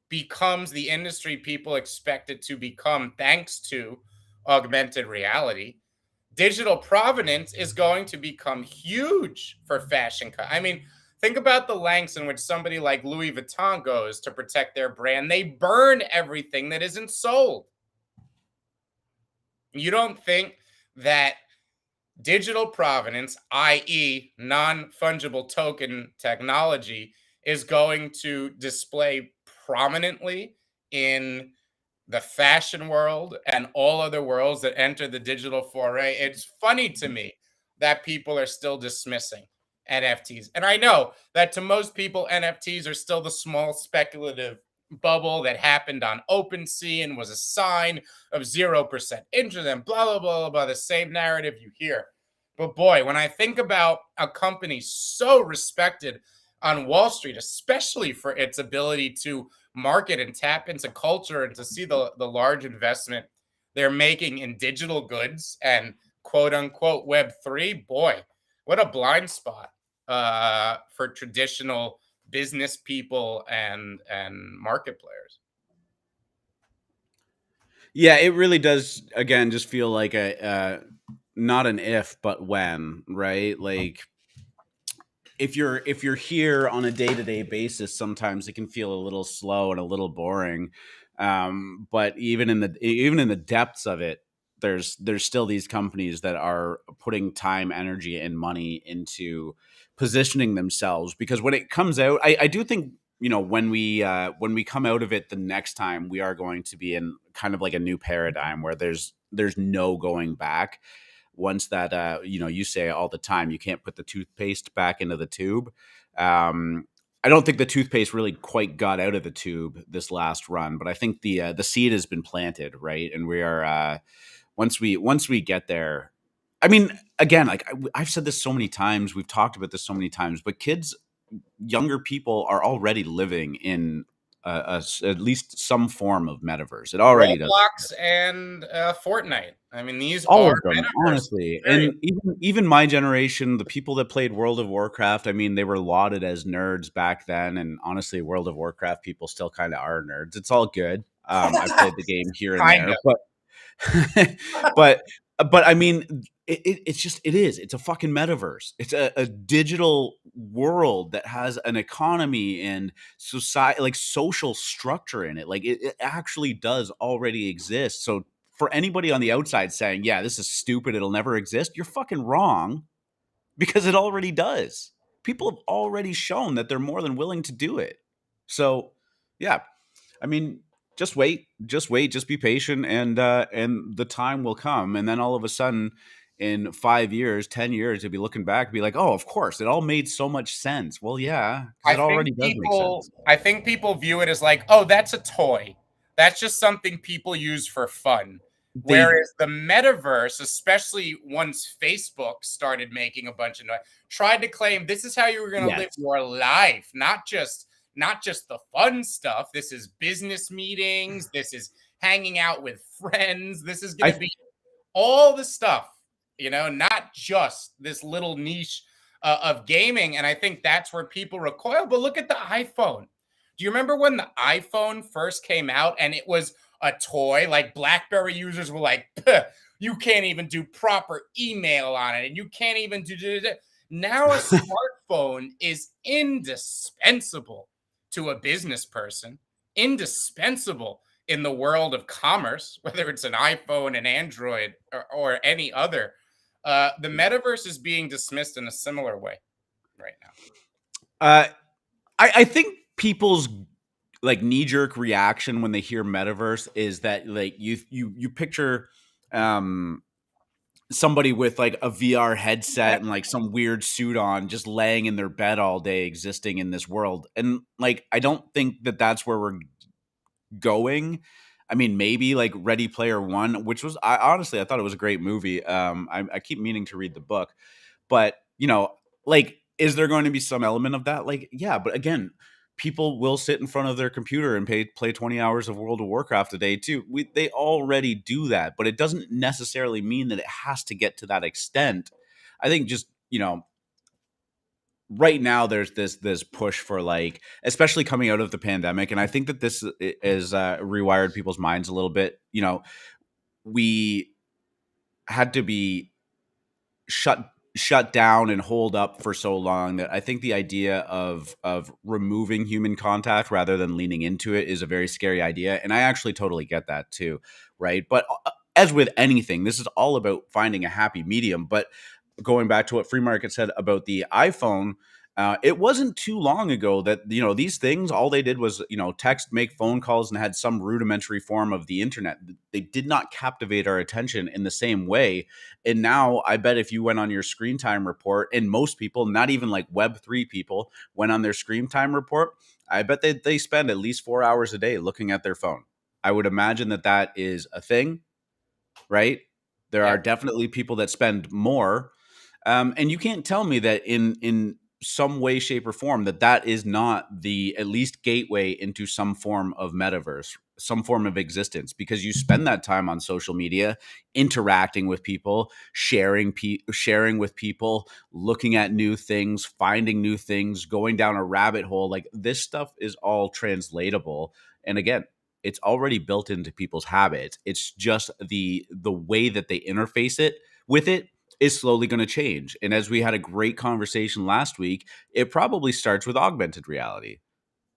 becomes the industry people expect it to become thanks to augmented reality, digital provenance is going to become huge for fashion. I mean, think about the lengths in which somebody like Louis Vuitton goes to protect their brand. They burn everything that isn't sold. You don't think that digital provenance, i.e., non-fungible token technology, is going to display prominently in the fashion world and all other worlds that enter the digital foray? It's funny to me that people are still dismissing NFTs. And I know that to most people, NFTs are still the small speculative bubble that happened on OpenSea and was a sign of 0% interest and blah, blah, blah, blah, blah, the same narrative you hear. But boy, when I think about a company so respected on Wall Street, especially for its ability to market and tap into culture and to see the large investment they're making in digital goods and quote unquote Web3, boy, what a blind spot for traditional business people and market players. Yeah, it really does, again, just feel like a not an if but when, right? Like, if you're here on a day-to-day basis, sometimes it can feel a little slow and a little boring. But even in the depths of it, there's still these companies that are putting time, energy, and money into positioning themselves, because when it comes out, I do think, when we come out of it the next time, we are going to be in kind of like a new paradigm where there's no going back. once that you say all the time, you can't put the toothpaste back into the tube. um I don't think the toothpaste really quite got out of the tube this last run, but I think the seed has been planted, right? And we are once we get there. I mean, again, like I've said this so many times, we've talked about this so many times, but kids, younger people are already living in at least some form of metaverse. It already does. Roblox and Fortnite. I mean, these All are of them, metaverses. honestly. Period. And even my generation, the people that played World of Warcraft, I mean, they were lauded as nerds back then. And honestly, World of Warcraft people still kind of are nerds. It's all good. I've played the game here and Kind there, of. but but I mean, it's a fucking metaverse. It's a digital world that has an economy and society, like social structure in it. Like it actually does already exist. So for anybody on the outside saying, yeah, this is stupid, it'll never exist, you're fucking wrong, because it already does. People have already shown that they're more than willing to do it. So yeah, I mean, just be patient, and the time will come, and then all of a sudden, in 5 years, 10 years, you'll be looking back and be like, "Oh, of course, it all made so much sense." Well, yeah, because I it think already does make people sense. I think people view it as like, oh, that's a toy. That's just something people use for fun. They Whereas the metaverse, especially once Facebook started making a bunch of noise, tried to claim this is how you were going to live yes, your life, not just the fun stuff. This is business meetings, this is hanging out with friends, this is going to I be all the stuff, not just this little niche of gaming. And I think that's where people recoil. But look at the iPhone. Do you remember when the iPhone first came out and it was a toy? Like BlackBerry users were like, you can't even do proper email on it, and you can't even do. Now a smartphone is indispensable to a business person, indispensable in the world of commerce, whether it's an iPhone, an Android, or any other. The metaverse is being dismissed in a similar way right now. uh, I think people's like knee jerk reaction when they hear metaverse is that like you picture um somebody with like a VR headset and like some weird suit on, just laying in their bed all day, existing in this world. And like, I don't think that that's where we're going. I mean, maybe like Ready Player One, which was, I honestly, I thought it was a great movie. I keep meaning to read the book, but like, is there going to be some element of that? Like, yeah, but again, people will sit in front of their computer and play 20 hours of World of Warcraft a day too. They already do that, but it doesn't necessarily mean that it has to get to that extent. I think just, right now there's this push for, like, especially coming out of the pandemic, and I think that this is rewired people's minds a little bit. We had to be shut down and hold up for so long that I think the idea of removing human contact rather than leaning into it is a very scary idea, and I actually totally get that too, right? But as with anything, this is all about finding a happy medium. But going back to what Free Market said about the iPhone, it wasn't too long ago that these things, all they did was text, make phone calls, and had some rudimentary form of the internet. They did not captivate our attention in the same way. And now I bet if you went on your screen time report, and most people, not even like Web3 people, went on their screen time report, I bet they spend at least 4 hours a day looking at their phone. I would imagine that that is a thing, right? There are Yep. definitely people that spend more, and you can't tell me that in some way, shape, or form that is not the at least gateway into some form of metaverse, some form of existence, because you spend that time on social media, interacting with people, sharing with people, looking at new things, finding new things, going down a rabbit hole. Like, this stuff is all translatable, and again, it's already built into people's habits. It's just the way that they interface it with it is slowly going to change. And as we had a great conversation last week, it probably starts with augmented reality.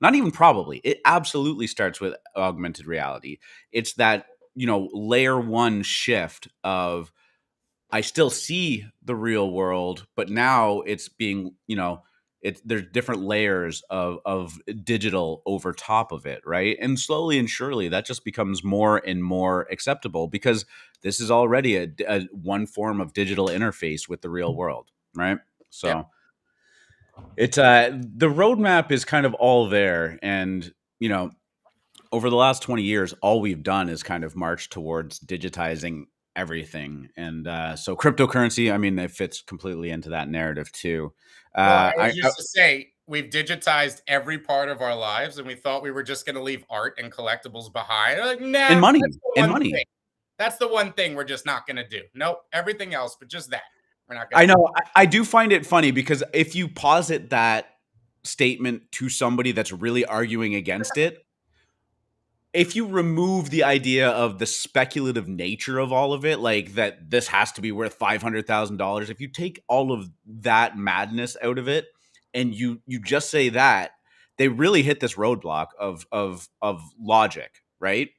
Not even probably, it absolutely starts with augmented reality. It's that, layer one shift of, I still see the real world, but now it's being, there's different layers of digital over top of it, right? And slowly and surely that just becomes more and more acceptable because this is already a one form of digital interface with the real world, right? Yeah. So it's the roadmap is kind of all there, and you know, over the last 20 years, all we've done is kind of march towards digitizing everything. And so cryptocurrency, I mean, it fits completely into that narrative too. Well, I I, was used to say we've digitized every part of our lives, and we thought we were just going to leave art and collectibles behind. Like, and nah, money, that's the and one money. thing. That's the one thing we're just not going to do. Nope, everything else, but just that we're not going I to. know. I do find it funny because if you posit that statement to somebody that's really arguing against it, if you remove the idea of the speculative nature of all of it, like that this has to be worth $500,000, if you take all of that madness out of it and you just say that, they really hit this roadblock of logic, right?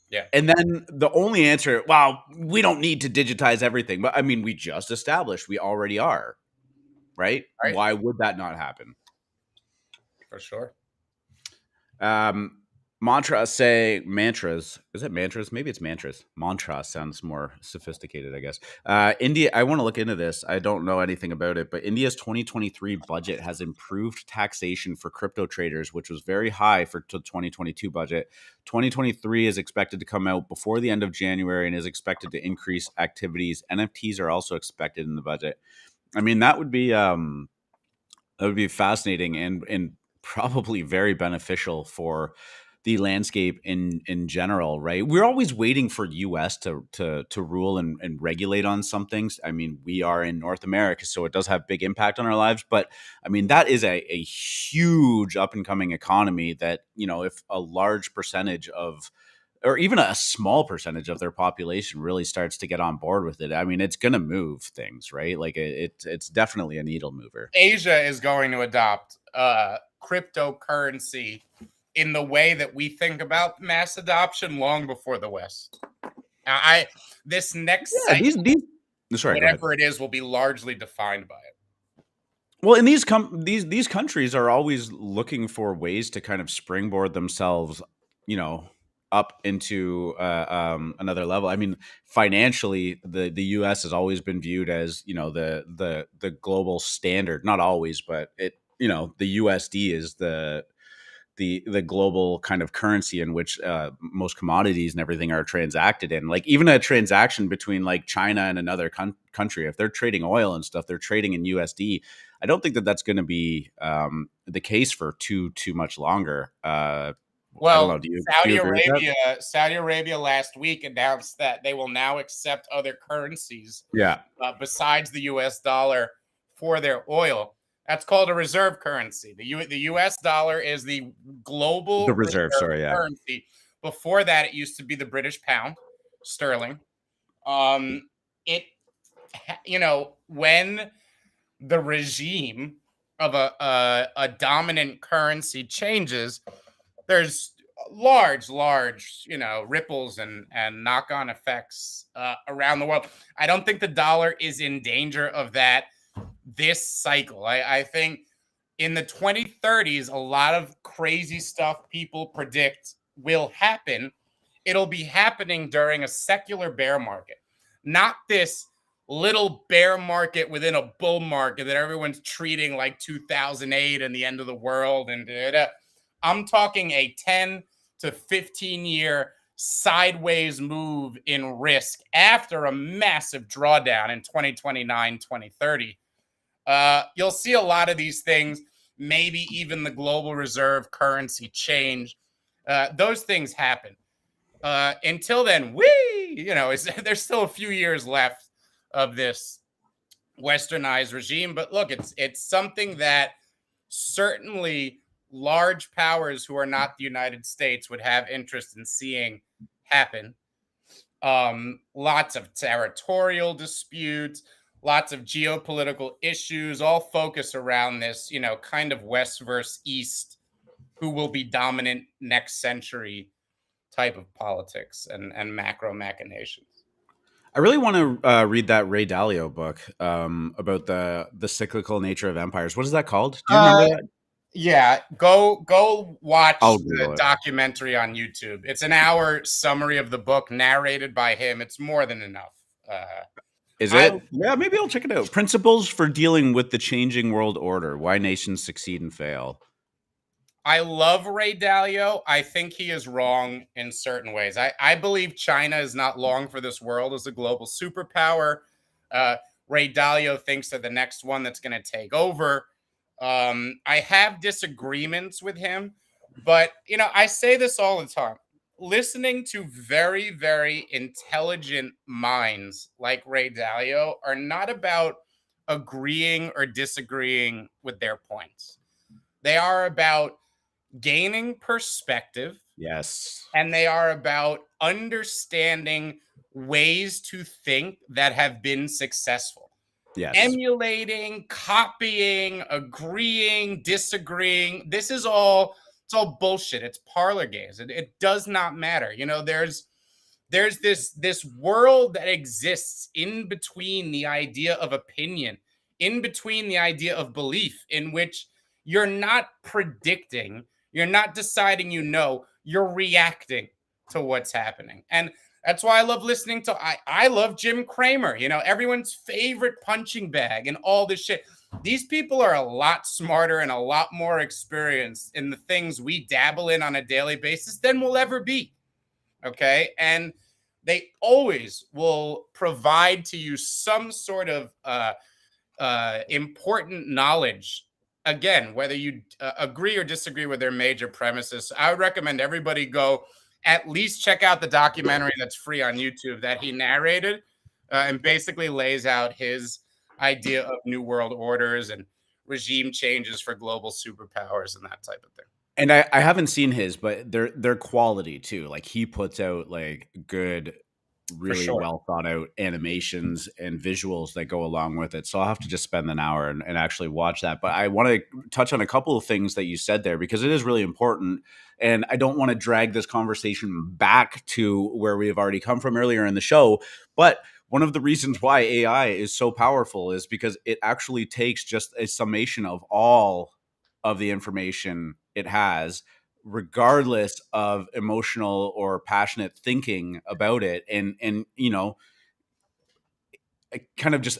Yeah. And then the only answer, well, we don't need to digitize everything. But I mean, we just established we already are, right? Right. Why would that not happen? For sure. Mantras. Is it mantras? Maybe it's mantras. Mantra sounds more sophisticated, I guess. India, I want to look into this. I don't know anything about it, but India's 2023 budget has improved taxation for crypto traders, which was very high for the 2022 budget. 2023 is expected to come out before the end of January and is expected to increase activities. NFTs are also expected in the budget. I mean, that would be fascinating and probably very beneficial for the landscape in general, right? We're always waiting for US to rule and regulate on some things. I mean, we are in North America, so it does have big impact on our lives. But I mean, that is a huge up and coming economy that, you know, if a large percentage of or even a small percentage of their population really starts to get on board with it, I mean, it's going to move things, right? Like it's definitely a needle mover. Asia is going to adopt cryptocurrency in the way that we think about mass adoption long before the West. Now, this next Yeah, cycle, sorry, go ahead. whatever it is, will be largely defined by it. Well, and these countries are always looking for ways to kind of springboard themselves, you know, up into another level. I mean, financially, the U.S. has always been viewed as, you know, the global standard. Not always, but you know, the USD is the global kind of currency in which most commodities and everything are transacted in. Like even a transaction between like China and another country, if they're trading oil and stuff, they're trading in USD. I don't think that that's going to be the case for too much longer. I don't know. Do you agree with that? Saudi Arabia last week announced that they will now accept other currencies, Yeah, besides the U.S. dollar for their oil. That's called a reserve currency. The U.S. dollar is the global the reserve. Sorry, yeah. currency. Before that, it used to be the British pound, sterling. It, you know, when the regime of a dominant currency changes, there's large, you know, ripples and knock-on effects around the world. I don't think the dollar is in danger of that this cycle. I think in the 2030s, a lot of crazy stuff people predict will happen. It'll be happening during a secular bear market, not this little bear market within a bull market that everyone's treating like 2008 and the end of the world. And I'm talking a 10 to 15 year sideways move in risk after a massive drawdown in 2029, 2030. You'll see a lot of these things, maybe even the global reserve currency change. Those things happen. Until then, you know, there's still a few years left of this westernized regime. But look, it's something that certainly large powers who are not the United States would have interest in seeing happen. Lots of territorial disputes, lots of geopolitical issues, all focus around this, you know, kind of West versus East, who will be dominant next century type of politics and macro machinations. I really want to read that Ray Dalio book about the cyclical nature of empires. What is that called? Do you remember that? Yeah, go I'll watch the Google it. documentary on YouTube. It's an hour summary of the book narrated by him. It's more than enough. Uh, Is I it? Yeah, maybe I'll check it out. Principles for dealing with the changing world order: Why nations succeed and fail. I love Ray Dalio. I think he is wrong in certain ways. I believe China is not long for this world as a global superpower. Uh, Ray Dalio thinks they're the next one that's going to take over. I have disagreements with him, but I say this all the time. Listening to very, very intelligent minds like Ray Dalio are not about agreeing or disagreeing with their points. They are about gaining perspective, Yes. and they are about understanding ways to think that have been successful. Yes. Emulating, copying, agreeing, disagreeing. It's all bullshit. It's parlor games. It does not matter. There's this world that exists in between the idea of opinion, in between the idea of belief, in which you're not predicting, you're not deciding, you're reacting to what's happening. And that's why I love listening to I love Jim Cramer, everyone's favorite punching bag and all this shit. These people are a lot smarter and a lot more experienced in the things we dabble in on a daily basis than we'll ever be. Okay. And they always will provide to you some sort of important knowledge. Again, whether you agree or disagree with their major premises, I would recommend everybody go at least check out the documentary that's free on YouTube that he narrated, and basically lays out his idea of new world orders and regime changes for global superpowers and that type of thing. And I haven't seen his, but they're quality too. Like he puts out like good, For really sure. well thought out animations and visuals that go along with it. So I'll have to just spend an hour and actually watch that. But I want to touch on a couple of things that you said there because it is really important. And I don't want to drag this conversation back to where we have already come from earlier in the show. But one of the reasons why AI is so powerful is because it actually takes just a summation of all of the information it has, regardless of emotional or passionate thinking about it, and it kind of just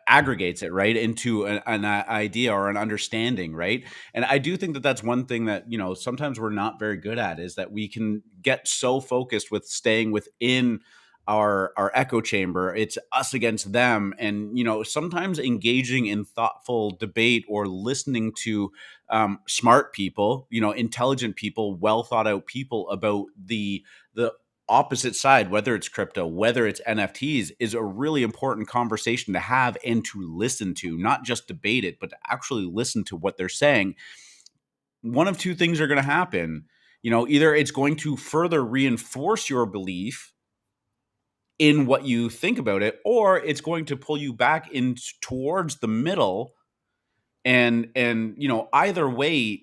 aggregates it right into an idea or an understanding, right? And I do think that that's one thing that sometimes we're not very good at, is that we can get so focused with staying within our echo chamber. It's us against them. And sometimes engaging in thoughtful debate or listening to smart people, intelligent people, well thought out people about the opposite side, whether it's crypto, whether it's NFTs, is a really important conversation to have and to listen to, not just debate it, but to actually listen to what they're saying. One of two things are going to happen. Either it's going to further reinforce your belief in what you think about it, or it's going to pull you back in towards the middle. And either way,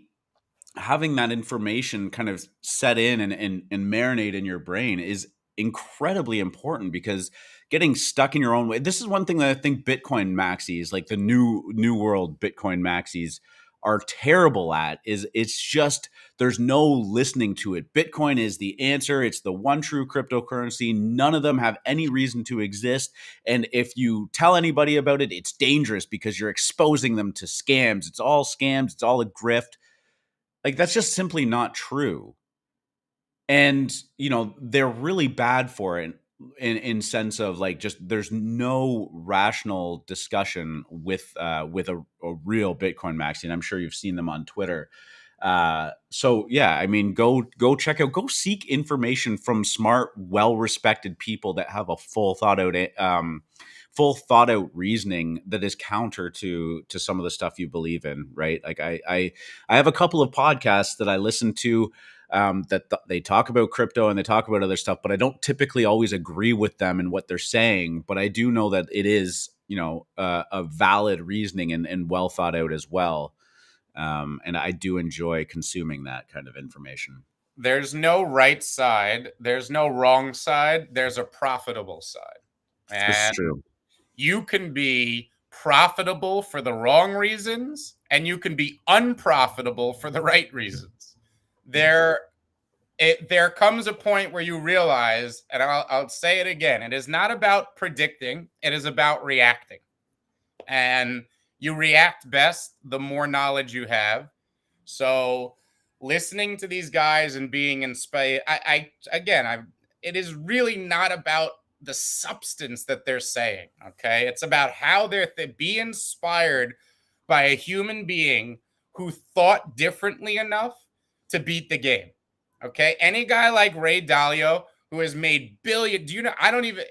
having that information kind of set in and marinate in your brain is incredibly important, because getting stuck in your own way, this is one thing that I think Bitcoin maxis, like the new world Bitcoin maxis, are terrible at. Is it's just there's no listening to it. Bitcoin is the answer. It's the one true cryptocurrency. None of them have any reason to exist. And if you tell anybody about it, it's dangerous because you're exposing them to scams. It's all scams. It's all a grift. Like, that's just simply not true. And, they're really bad for it in sense of like, just there's no rational discussion with a real Bitcoin maxi. And I'm sure you've seen them on Twitter. So yeah, I mean, go check out, go seek information from smart, well-respected people that have a full thought out reasoning that is counter to some of the stuff you believe in, right? Like I have a couple of podcasts that I listen to, they talk about crypto and they talk about other stuff, but I don't typically always agree with them in what they're saying. But I do know that it is, a valid reasoning and well thought out as well. And I do enjoy consuming that kind of information. There's no right side, there's no wrong side, there's a profitable side. This is And true. you can be profitable for the wrong reasons, and you can be unprofitable for the right reasons. There comes a point where you realize, and I'll say it again, it is not about predicting, it is about reacting. And you react best the more knowledge you have. So listening to these guys and being inspired, it is really not about the substance that they're saying. Okay, it's about how be inspired by a human being who thought differently enough to beat the game. Okay, any guy like Ray Dalio who has made billion. Do you know? I don't even.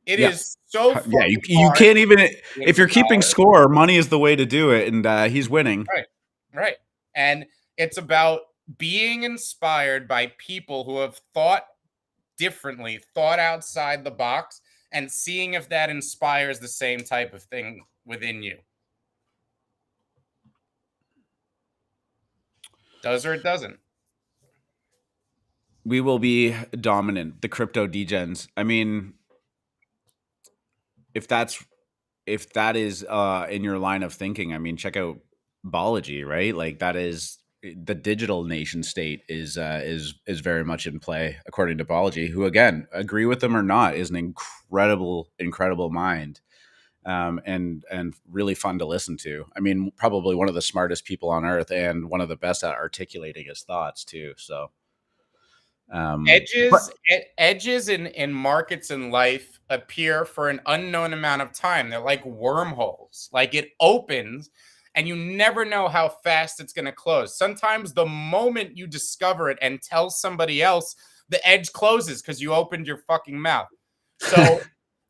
It Yeah. is so Yeah, fucking you hard can't even, in if you're keeping power. score, money is the way to do it, and he's winning. Right. Right. And it's about being inspired by people who have thought differently, thought outside the box, and seeing if that inspires the same type of thing within you. Does or it doesn't. We will be dominant, the crypto degens. I mean, if that is in your line of thinking, I mean, check out Bology, right? Like that is the digital nation state is very much in play, according to Bology, who, again, agree with them or not, is an incredible mind, and really fun to listen to. I mean, probably one of the smartest people on earth, and one of the best at articulating his thoughts too. So, but Edges in markets in life appear for an unknown amount of time. They're like wormholes. Like it opens and you never know how fast it's going to close. Sometimes the moment you discover it and tell somebody else, the edge closes because you opened your fucking mouth. So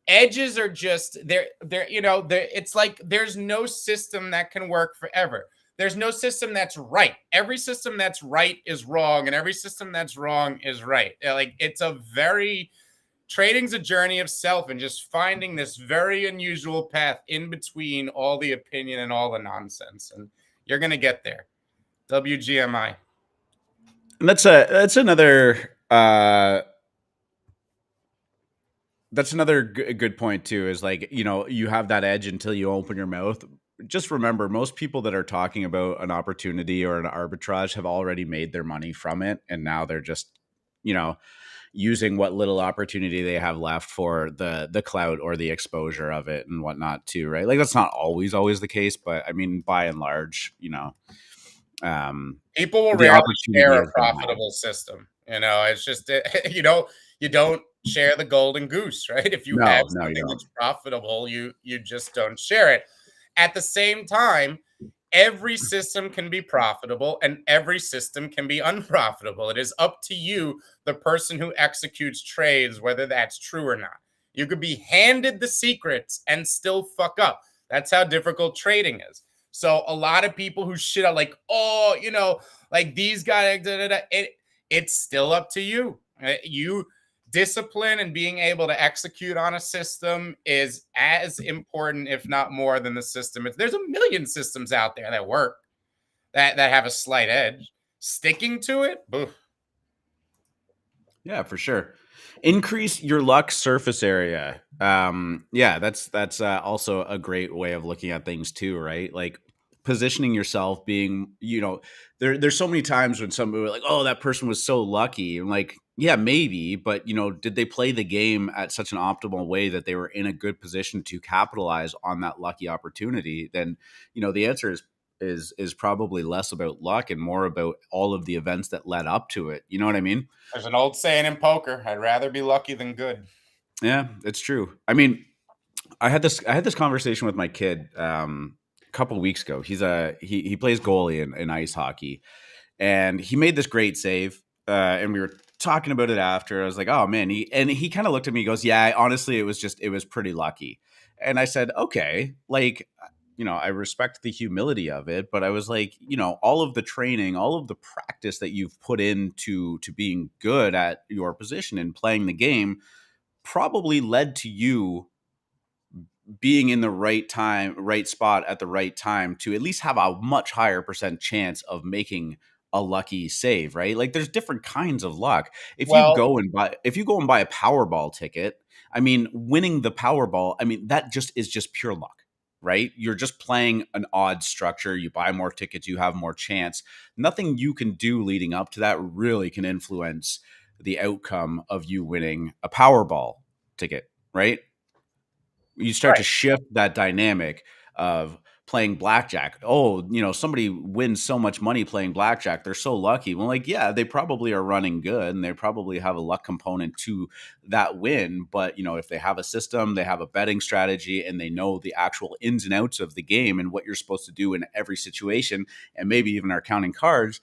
edges are just it's like there's no system that can work forever. There's no system that's right. Every system that's right is wrong, and every system that's wrong is right. Like trading's a journey of self, and just finding this very unusual path in between all the opinion and all the nonsense, and you're gonna get there. WGMI. And that's another good point too, is like, you have that edge until you open your mouth. Just remember, most people that are talking about an opportunity or an arbitrage have already made their money from it, and now they're just, using what little opportunity they have left for the clout or the exposure of it and whatnot too, right? Like that's not always the case, but I mean, by and large, People will the rarely opportunity share a has been had. profitable system. It's just you don't share the golden goose, right? If you have No, you something don't. that's profitable, you just don't share it. At the same time, every system can be profitable and every system can be unprofitable. It is up to you, the person who executes trades, whether that's true or not. You could be handed the secrets and still fuck up. That's how difficult trading is. So a lot of people who shit out like, oh, like these guys, it's still up to you. You discipline and being able to execute on a system is as important, if not more, than the system. There's a million systems out there that work, that have a slight edge. Sticking to it, oof. Yeah, for sure. Increase your luck surface area. Yeah, that's also a great way of looking at things too, right? Like positioning yourself, being, there's so many times when somebody were like, oh, that person was so lucky. I'm like, yeah, maybe, but did they play the game at such an optimal way that they were in a good position to capitalize on that lucky opportunity? Then, the answer is probably less about luck and more about all of the events that led up to it. You know what I mean? There's an old saying in poker: I'd rather be lucky than good. Yeah, it's true. I mean, I had this conversation with my kid a couple weeks ago. He plays goalie in ice hockey, and he made this great save. And we were talking about it after. I was like, "Oh man!" He kind of looked at me. He goes, "Yeah, honestly, it was pretty lucky." And I said, "Okay, like." I respect the humility of it, but I was like, all of the training, all of the practice that you've put into to being good at your position and playing the game probably led to you being in the right time, right spot at the right time to at least have a much higher percent chance of making a lucky save, right? Like there's different kinds of luck. Well, If you go and buy a Powerball ticket, I mean, winning the Powerball, I mean, that just is just pure luck, right? You're just playing an odd structure. You buy more tickets, you have more chance. Nothing you can do leading up to that really can influence the outcome of you winning a Powerball ticket, right? You start to right. shift that dynamic of playing blackjack. Oh, somebody wins so much money playing blackjack. They're so lucky. Well, like, yeah, they probably are running good and they probably have a luck component to that win. But, if they have a system, they have a betting strategy, and they know the actual ins and outs of the game and what you're supposed to do in every situation, and maybe even are counting cards,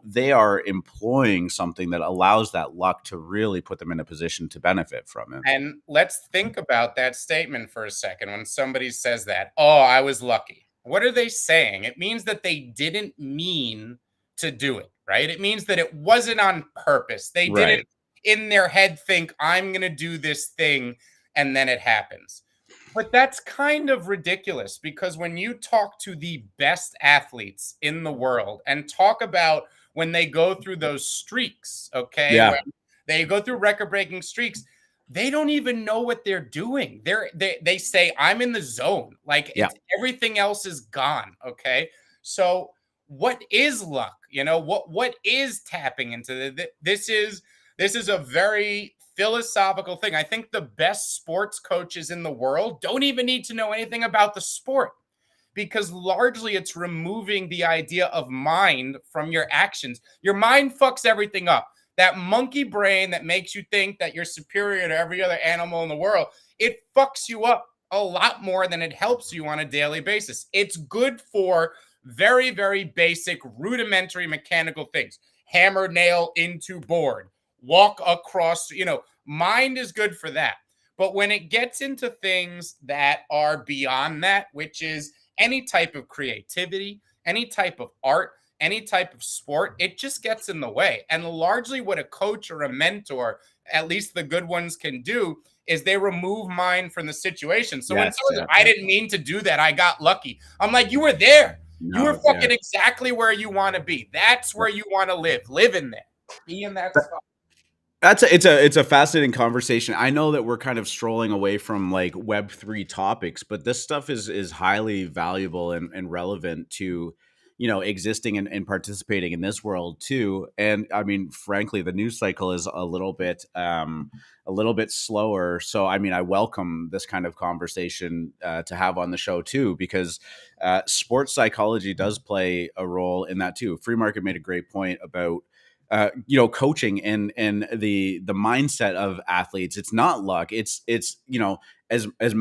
they are employing something that allows that luck to really put them in a position to benefit from it. And let's think about that statement for a second when somebody says that, oh, I was lucky. What are they saying? It means that they didn't mean to do it, right? It means that it wasn't on purpose. They didn't Right. in their head think, I'm going to do this thing, and then it happens. But that's kind of ridiculous because when you talk to the best athletes in the world and talk about when they go through those streaks, okay, Yeah. when they go through record breaking streaks, they don't even know what they're doing. They say, I'm in the zone. Like Yeah. it's everything else is gone. Okay. So what is luck? What is tapping into this is a very philosophical thing. I think the best sports coaches in the world don't even need to know anything about the sport because largely it's removing the idea of mind from your actions. Your mind fucks everything up. That monkey brain that makes you think that you're superior to every other animal in the world, it fucks you up a lot more than it helps you on a daily basis. It's good for very, very basic, rudimentary mechanical things. Hammer nail into board, walk across, mind is good for that. But when it gets into things that are beyond that, which is any type of creativity, any type of art, any type of sport, it just gets in the way. And largely what a coach or a mentor, at least the good ones, can do is they remove mind from the situation. So when Yes. someone says, Yeah. I didn't mean to do that, I got lucky. I'm like, you were there. You were No. Yeah. fucking exactly where you want to be. That's where you want to live. Live in there. Be in that spot. It's a fascinating conversation. I know that we're kind of strolling away from like Web3 topics, but this stuff is highly valuable and relevant to, existing and participating in this world too. And I mean, frankly, the news cycle is a little bit slower. So I mean, I welcome this kind of conversation to have on the show too, because sports psychology does play a role in that too. Free Market made a great point about coaching and the mindset of athletes. It's not luck. It's and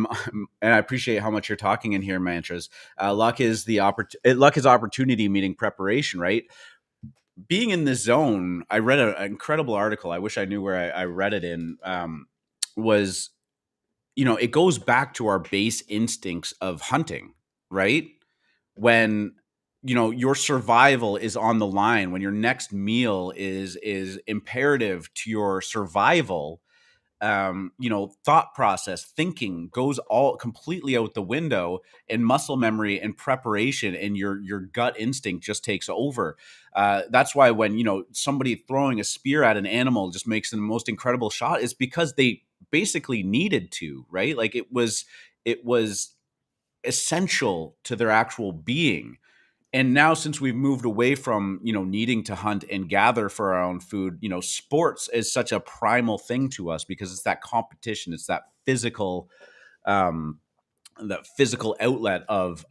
I appreciate how much you're talking in here, mantras. Luck is opportunity meeting preparation, right? Being in the zone. I read an incredible article. I wish I knew where I read it in. Was it goes back to our base instincts of hunting, right? When your survival is on the line, when your next meal is imperative to your survival, thought process, thinking goes all completely out the window, and muscle memory and preparation and your gut instinct just takes over. That's why when somebody throwing a spear at an animal just makes the most incredible shot is because they basically needed to, right? Like it was essential to their actual being. And now, since we've moved away from needing to hunt and gather for our own food, sports is such a primal thing to us because it's that competition, it's um that physical outlet of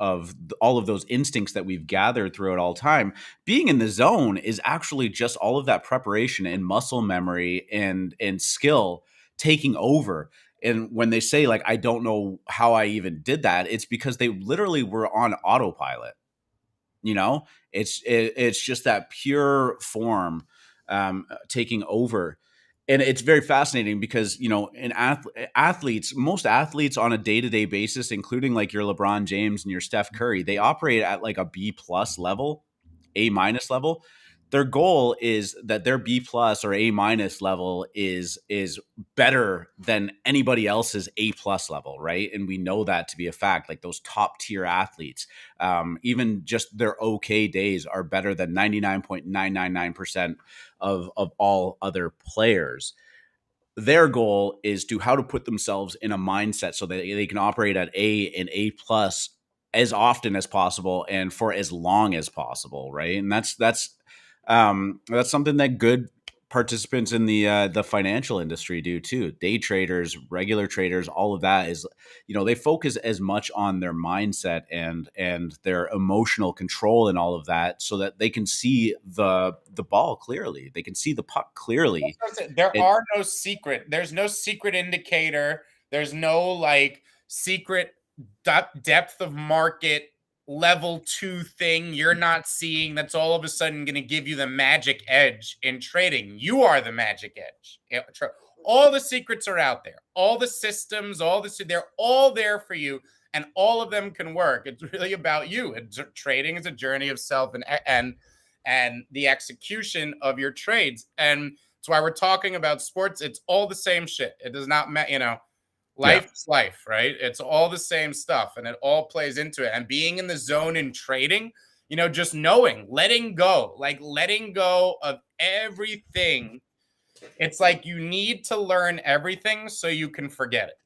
all of those instincts that we've gathered throughout all time. Being in the zone is actually just all of that preparation and muscle memory and skill taking over. And when they say like, I don't know how I even did that, it's because they literally were on autopilot. It's just that pure form taking over. And it's very fascinating because athletes, most athletes on a day-to-day basis, including like your LeBron James and your Steph Curry, they operate at like a B plus level, A minus level. their goal is that their B plus or A minus level is better than anybody else's A plus level, right? And we know that to be a fact. Like those top tier athletes, even just their okay days are better than 99.999% of all other players. Their goal is to how to put themselves in a mindset so that they can operate at A and A plus as often as possible and for as long as possible, right? And that's something that good participants in the financial industry do too. Day traders, regular traders, all of that is, they focus as much on their mindset and their emotional control and all of that, so that they can see the ball clearly. They can see the puck clearly. There's no secret indicator. There's no like secret depth of market level 2 thing you're not seeing that's all of a sudden going to give you the magic edge in trading. You are the magic edge. All the secrets are out there. All the systems, they're all there for you, and all of them can work. It's really about you. Trading is a journey of self and the execution of your trades. And that's why we're talking about sports. It's all the same shit. It does not matter, life is life, right? It's all the same stuff, and it all plays into it. And being in the zone in trading, just knowing, letting go of everything. It's like you need to learn everything so you can forget it.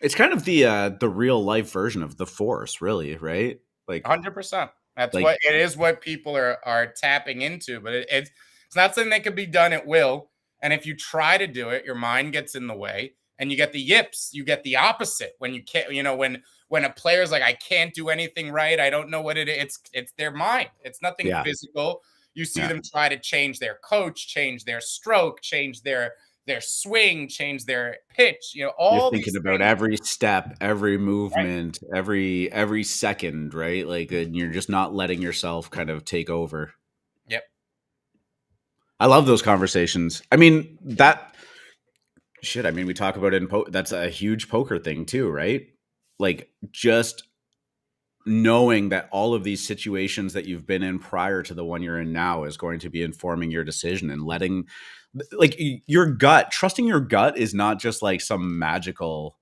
It's kind of the real life version of the Force, really, right? Like 100%. That's like, what it is. What people are tapping into, but it's not something that can be done at will. And if you try to do it, your mind gets in the way. And you get the yips, you get the opposite when you can't, when a player's like, I can't do anything right. I don't know what it is. It's their mind. It's nothing physical. You see them try to change their coach, change their stroke, change their swing, change their pitch, all you're thinking about every step, every movement, right? every second, right? Like, and you're just not letting yourself kind of take over. Yep. I love those conversations. I mean, we talk about it in that's a huge poker thing too, right? Like, just knowing that all of these situations that you've been in prior to the one you're in now is going to be informing your decision, and letting, like, your gut, trusting your gut is not just like some magical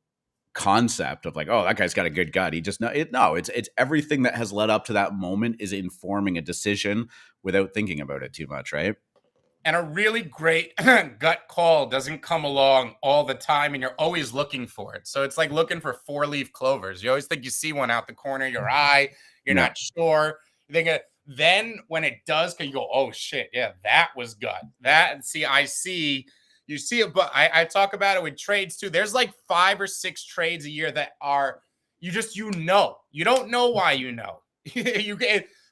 concept of like, oh, that guy's got a good gut. He just it's everything that has led up to that moment is informing a decision without thinking about it too much, right? And a really great gut call doesn't come along all the time, and you're always looking for it. So it's like looking for 4-leaf clovers. You always think you see one out the corner of your eye. You're not sure. You think then when it does, you go, oh shit, yeah, that was gut. You see it, but I talk about it with trades too. There's like 5 or 6 trades a year that are you don't know why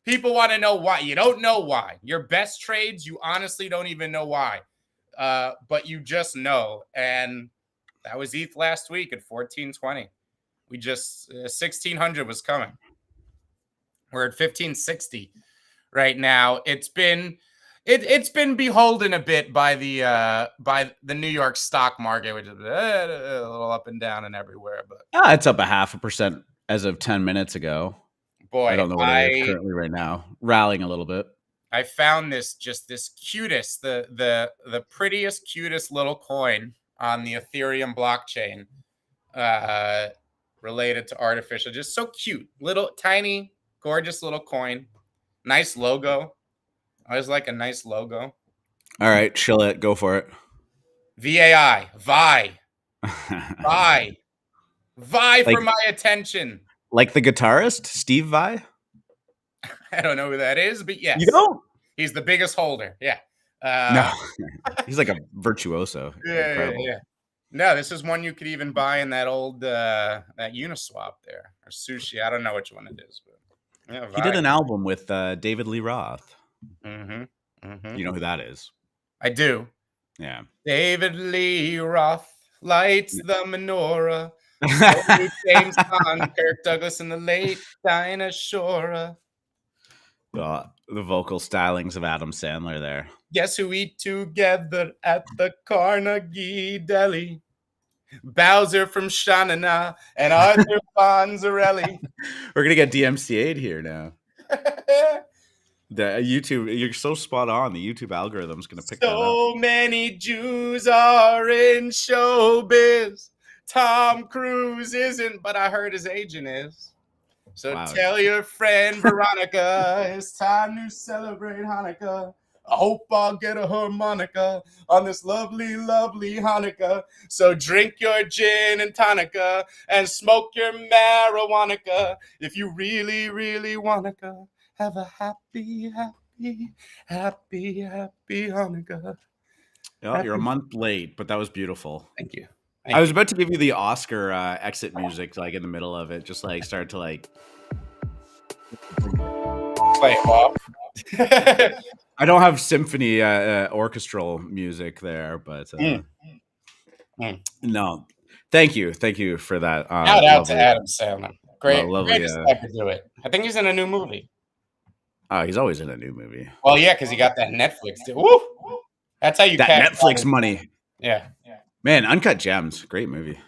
People want to know why. You don't know why. Your best trades, you honestly don't even know why. But you just know. And that was ETH last week at 1420. We just 1600 was coming. We're at 1560 right now. It's been beholden a bit by the New York stock market, which is a little up and down and everywhere. But it's up 0.5% as of 10 minutes ago. Boy, I don't know what it is currently right now. Rallying a little bit. I found this cutest, the prettiest, cutest little coin on the Ethereum blockchain, related to artificial. Just so cute, little, tiny, gorgeous little coin. Nice logo. I always like a nice logo. All right, chill it. Go for it. VAI, vie for my attention. Like the guitarist, Steve Vai? I don't know who that is, but yes. You don't? He's the biggest holder. Yeah. No. He's like a virtuoso. Yeah. No, this is one you could even buy in that old that Uniswap there, or Sushi. I don't know which one it is, but yeah, he did an album with David Lee Roth. Mm-hmm. Mm-hmm. You know who that is? I do. Yeah. David Lee Roth lights the menorah. James Bond, Kirk Douglas, and the late Dinah Shore. The vocal stylings of Adam Sandler there. Guess who eat together at the Carnegie Deli? Bowser from Shanana and Arthur Fonzarelli. We're going to get DMCA'd here now. The YouTube, you're so spot on. The YouTube algorithm's gonna pick that up. So many Jews are in showbiz. Tom Cruise isn't, but I heard his agent is. So Wow. tell your friend Veronica, it's time to celebrate Hanukkah. I hope I'll get a harmonica on this lovely, lovely Hanukkah. So drink your gin and tonica and smoke your marijuana if you really, really wanna have a happy, happy, happy, happy Hanukkah. Yeah, you're a month late, but that was beautiful. Thank you. I was about to give you the Oscar exit music, like in the middle of it, just like start to like play off. I don't have symphony orchestral music there, but no. Thank you for that. Shout out to Adam Sandler. Great, lovely, greatest guy to do it. I think he's in a new movie. Oh, he's always in a new movie. Well, yeah, because he got that Netflix deal. Woo! That's how you that Netflix money. Yeah. Man, Uncut Gems, great movie.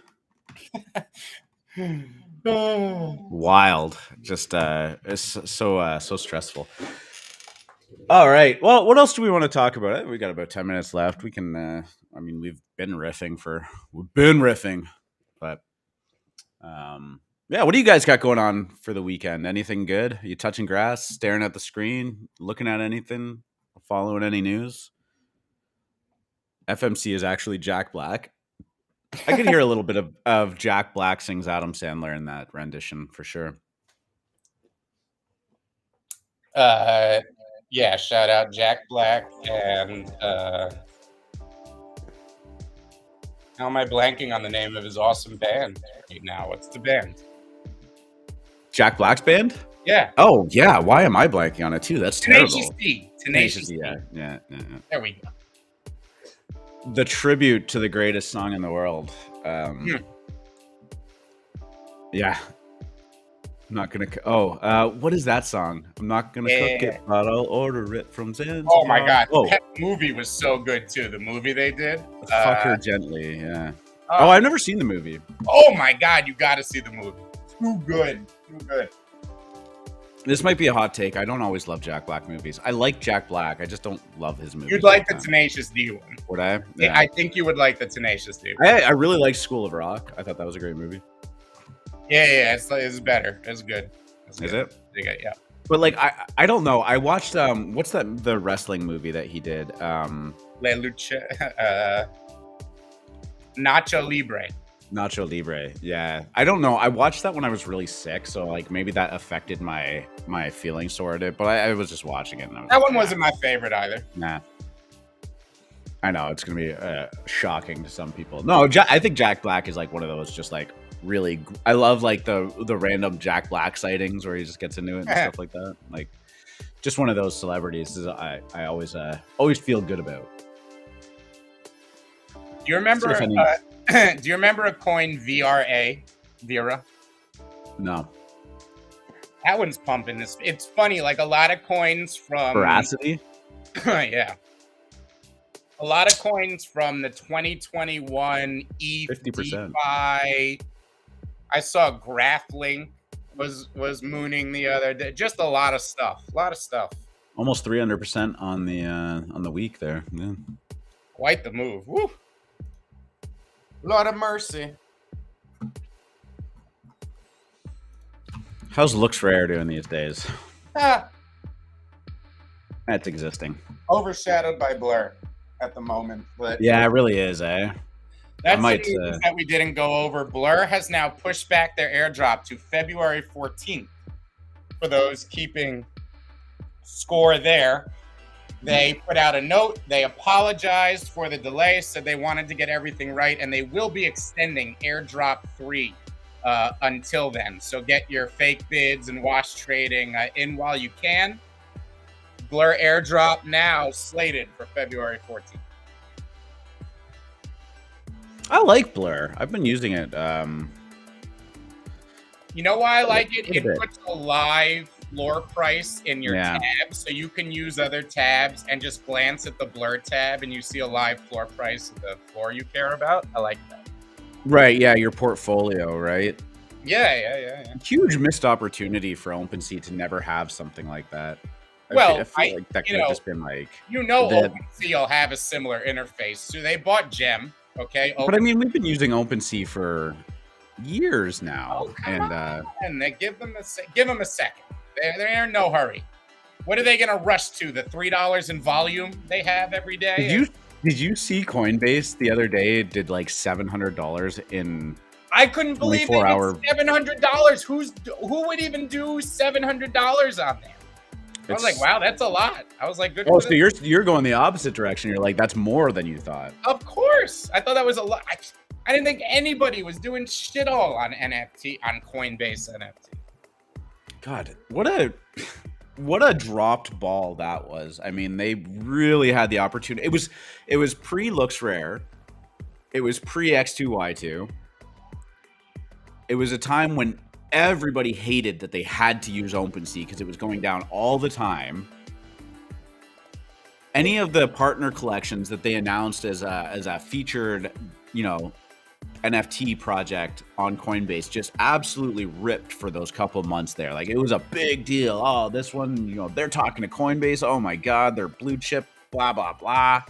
Wild, just it's so stressful. All right, well, what else do we want to talk about? We got about 10 minutes left. We can I mean, we've been riffing, but yeah, what do you guys got going on for the weekend? Anything good? Are you touching grass, staring at the screen, looking at anything, following any news? FMC is actually Jack Black. I could hear a little bit of Jack Black sings Adam Sandler in that rendition for sure. Yeah, shout out Jack Black and how am I blanking on the name of his awesome band right now? What's the band? Jack Black's band? Yeah. Oh, yeah. Why am I blanking on it too? That's terrible. Tenacious D. Yeah. There we go. The tribute to the greatest song in the world. Yeah. I'm not gonna. What is that song? I'm not gonna cook it, but I'll order it from Zen. Oh my god, that movie was so good too. The movie they did. Fuck Her Gently. Yeah. I've never seen the movie. Oh my god, you got to see the movie. Too good. This might be a hot take. I don't always love Jack Black movies. I like Jack Black. I just don't love his movies. You'd like the Tenacious D one. Would I? Yeah. I think you would like the Tenacious D one. I really like School of Rock. I thought that was a great movie. Yeah, it's better. It's good. Is it? Yeah. But like, I don't know. I watched what's the wrestling movie that he did? La Lucha, Nacho Libre. Nacho Libre. Yeah. I don't know. I watched that when I was really sick, so like maybe that affected my feelings toward it. But I was just watching it. And that one wasn't my favorite either. Nah. I know it's gonna be shocking to some people. No, I think Jack Black is like one of those just like really. I love like the random Jack Black sightings where he just gets into it and stuff like that. Like just one of those celebrities is I always feel good about. Do you remember? Do you remember a coin VRA? Vera? No. That one's pumping. It's funny. Like a lot of coins from Veracity. Yeah. A lot of coins from the 2021 50%. I saw Graphlink was mooning the other day. Just a lot of stuff. Almost 300% on the week there. Yeah. Quite the move. Woo. Lord of mercy. How's Looks Rare doing these days? That's existing. Overshadowed by Blur at the moment, but yeah, it really is, eh? That's the news that we didn't go over. Blur has now pushed back their airdrop to February 14th. For those keeping score there, they put out a note. They apologized for the delay, said they wanted to get everything right, and they will be extending airdrop 3 until then. So get your fake bids and wash trading in while you can. Blur airdrop now slated for February 14th. I like Blur. I've been using it. You know why I like it? It puts a live floor price in your tab, so you can use other tabs and just glance at the Blur tab and you see a live floor price of the floor you care about. I like that. Right, yeah, your portfolio, right? Yeah. Huge missed opportunity for OpenSea to never have something like that. Well, I feel like that could have just been like the. OpenSea will have a similar interface. So they bought Gem, okay? But I mean, we've been using OpenSea for years now, Oh, come and on. They give them a second. They're in no hurry. What are they going to rush to? The $3 in volume they have every day? Did you see Coinbase the other day? It did like $700 in. I couldn't believe they did $700. Who would even do $700 on there? I was like, wow, that's a lot. I was like, good. Oh, so you're going the opposite direction. You're like, that's more than you thought. Of course, I thought that was a lot. I didn't think anybody was doing shit all on NFT on Coinbase NFT. God, what a dropped ball that was. I mean, they really had the opportunity. It was pre Looks Rare. It was pre X2Y2. It was a time when everybody hated that they had to use OpenSea because it was going down all the time. Any of the partner collections that they announced as a featured, NFT project on Coinbase just absolutely ripped for those couple months there. Like, it was a big deal. Oh, this one, they're talking to Coinbase. Oh my God, they're blue chip, blah, blah, blah.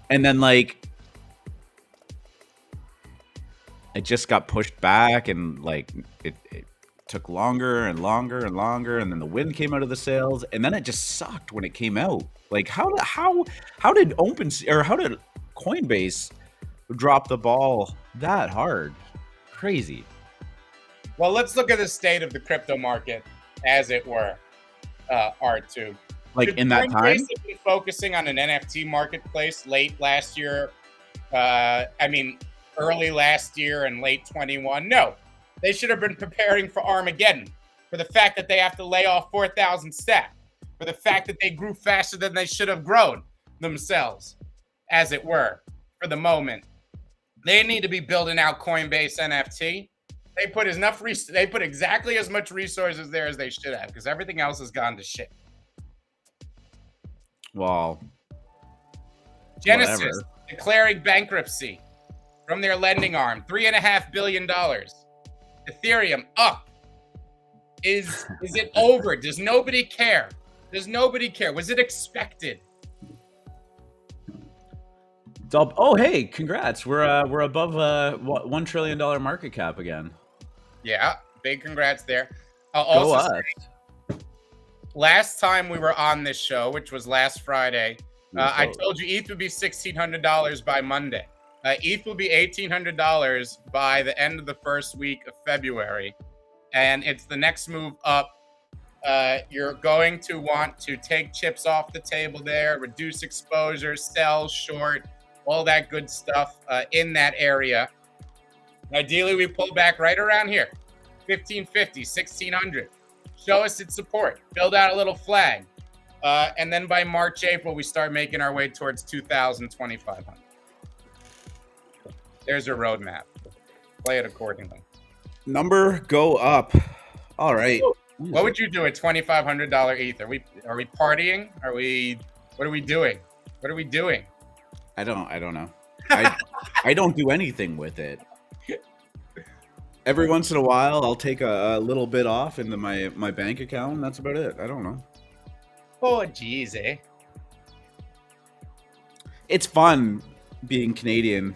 And then it just got pushed back, and it took longer and longer and longer, and then the wind came out of the sails, and then it just sucked when it came out. Like, how did Coinbase drop the ball that hard? Crazy. Well, let's look at the state of the crypto market, as it were, R2. Like, in that time? Basically focusing on an NFT marketplace late last year, early last year and late 21. No, they should have been preparing for Armageddon, for the fact that they have to lay off 4,000 staff, for the fact that they grew faster than they should have grown themselves, as it were, for the moment. They need to be building out Coinbase NFT. They put exactly as much resources there as they should have, because everything else has gone to shit. Well, Genesis whatever. declaring bankruptcy from their lending arm, $3.5 billion. Ethereum up. Is it over? Does nobody care? Was it expected? Oh, hey, congrats. We're above $1 trillion market cap again. Yeah, big congrats there. Go us. Last time we were on this show, which was last Friday, I told you ETH would be $1,600 by Monday. ETH will be $1,800 by the end of the first week of February, and it's the next move up. You're going to want to take chips off the table there, reduce exposure, sell, short, all that good stuff in that area. Ideally, we pull back right around here, 1,550, 1,600. Show us its support, build out a little flag. And then by March, April, we start making our way towards 2,000, 2,500. There's a roadmap. Play it accordingly. Number go up. All right. What would you do at $2,500 ETH? Are we partying? What are we doing? I don't know. I don't do anything with it. Every once in a while, I'll take a little bit off into my bank account, and that's about it. I don't know. Oh, geez, eh? It's fun being Canadian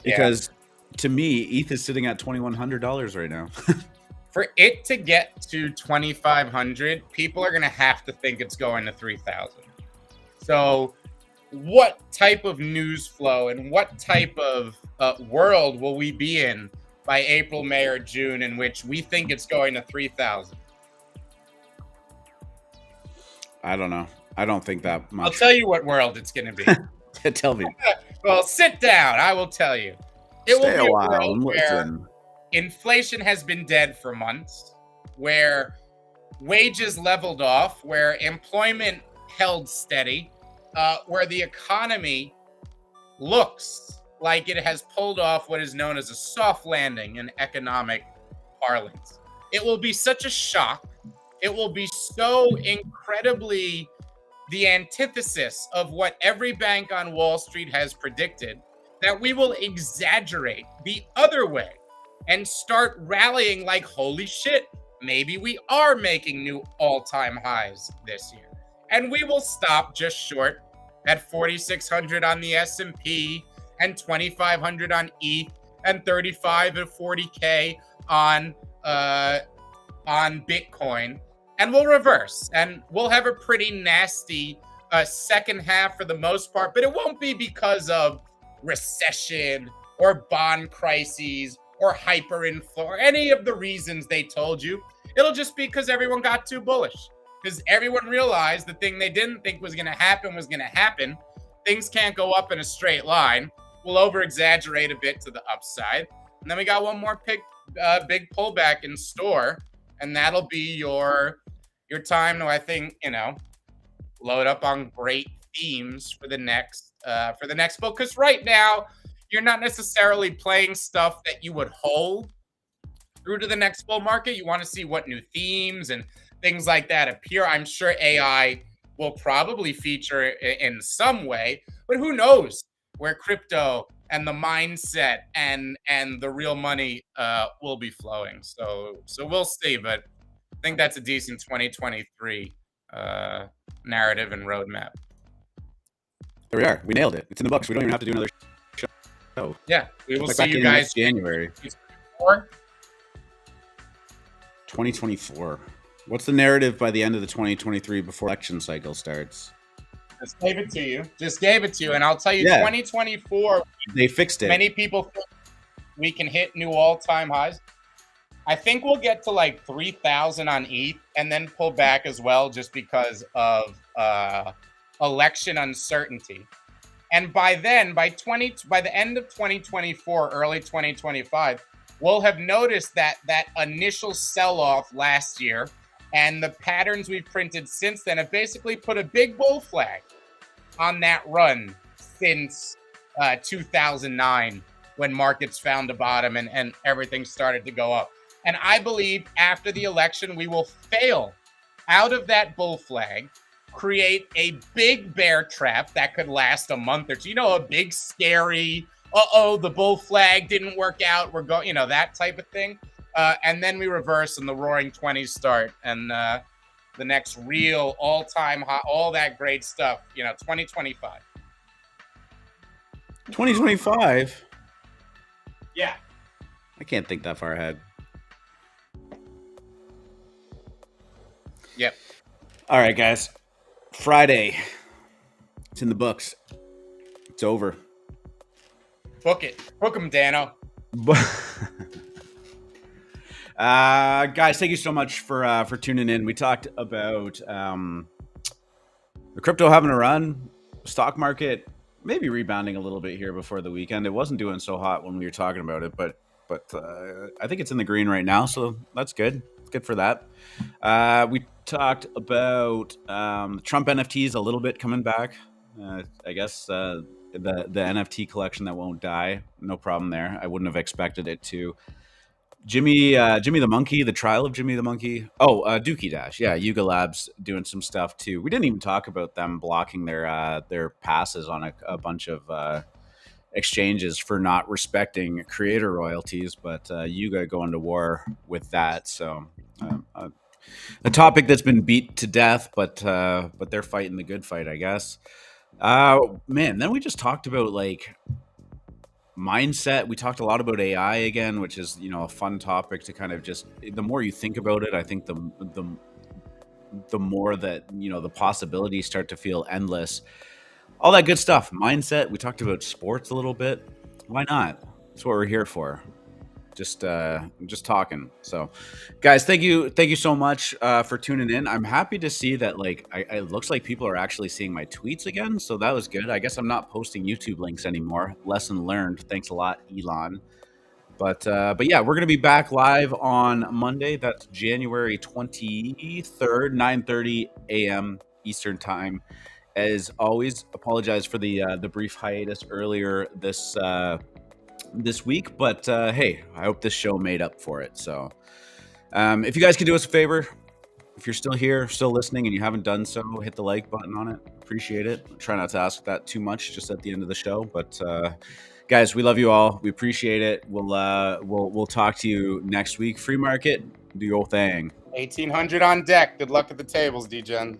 because, to me, ETH is sitting at $2,100 right now. For it to get to 2,500, people are going to have to think it's going to 3,000. So what type of news flow and what type of world will we be in by April, May, or June in which we think it's going to 3,000? I don't know. I don't think that much. I'll tell you what world it's going to be. Tell me. Well, sit down. I will tell you. It will be a world where listen. Inflation has been dead for months, where wages leveled off, where employment held steady, where the economy looks like it has pulled off what is known as a soft landing in economic parlance. It will be such a shock. It will be so incredibly the antithesis of what every bank on Wall Street has predicted that we will exaggerate the other way and start rallying like, holy shit, maybe we are making new all-time highs this year. And we will stop just short at 4,600 on the S&P and 2,500 on ETH and 35 and 40K on Bitcoin. And we'll reverse, and we'll have a pretty nasty second half for the most part, but it won't be because of recession or bond crises or hyperinflation or any of the reasons they told you. It'll just be because everyone got too bullish, because everyone realized the thing they didn't think was going to happen was going to happen. Things can't go up in a straight line. We'll over-exaggerate a bit to the upside. And then we got one more big pullback in store, and that'll be your time to, I think, load up on great themes for the next book. Because right now, you're not necessarily playing stuff that you would hold through to the next bull market. You want to see what new themes and things like that appear. I'm sure AI will probably feature in some way, but who knows where crypto and the mindset and the real money will be flowing. So we'll see, but I think that's a decent 2023 narrative and roadmap. There we are. We nailed it. It's in the books. We don't even have to do another show. Yeah, we will see you guys January 2024. What's the narrative by the end of the 2023 before election cycle starts? Just gave it to you. And I'll tell you, 2024, they fixed it. Many people think we can hit new all-time highs. I think we'll get to like 3,000 on ETH and then pull back as well, just because of election uncertainty. And by then, by the end of 2024, early 2025, we'll have noticed that initial sell-off last year and the patterns we've printed since then have basically put a big bull flag on that run since 2009, when markets found a bottom and everything started to go up. And I believe after the election, we will fail out of that bull flag, create a big bear trap that could last a month or two. A big scary, the bull flag didn't work out, we're going, that type of thing. And then we reverse and the roaring 20s start, and the next real all-time high, all that great stuff, 2025. 2025? Yeah. I can't think that far ahead. Yep. All right, guys. Friday. It's in the books. It's over. Book it. Book them, Dano. Guys, thank you so much for tuning in. We talked about the crypto having a run, stock market maybe rebounding a little bit here before the weekend. It wasn't doing so hot when we were talking about it, but I think it's in the green right now, so that's good. It's good for that. We talked about Trump NFTs a little bit coming back. I guess the NFT collection that won't die, no problem there. I wouldn't have expected it to. Jimmy the Monkey, the trial of Jimmy the Monkey. Oh, Dookie Dash. Yeah, Yuga Labs doing some stuff too. We didn't even talk about them blocking their passes on a bunch of exchanges for not respecting creator royalties, but Yuga going to war with that. So a topic that's been beat to death, but they're fighting the good fight, I guess. Man, then we just talked about like mindset. We talked a lot about AI again, which is a fun topic to kind of just, the more you think about it, I think the more that the possibilities start to feel endless. All that good stuff. Mindset. We talked about sports a little bit. Why not? That's what we're here for. Just talking. So, guys, thank you so much for tuning in. I'm happy to see that it looks like people are actually seeing my tweets again. So that was good. I guess I'm not posting YouTube links anymore. Lesson learned. Thanks a lot, Elon. But yeah, we're gonna be back live on Monday. That's January 23rd, 9:30 a.m. Eastern time. As always, apologize for the brief hiatus earlier this week, but hey, I hope this show made up for it. So if you guys could do us a favor, if you're still here, still listening, and you haven't done so, hit the like button on it. Appreciate it. Try not to ask that too much just at the end of the show, but Guys, we love you all. We appreciate it. We'll talk to you next week. Free market, do your thing. 1800 on deck. Good luck at the tables, D-Gen.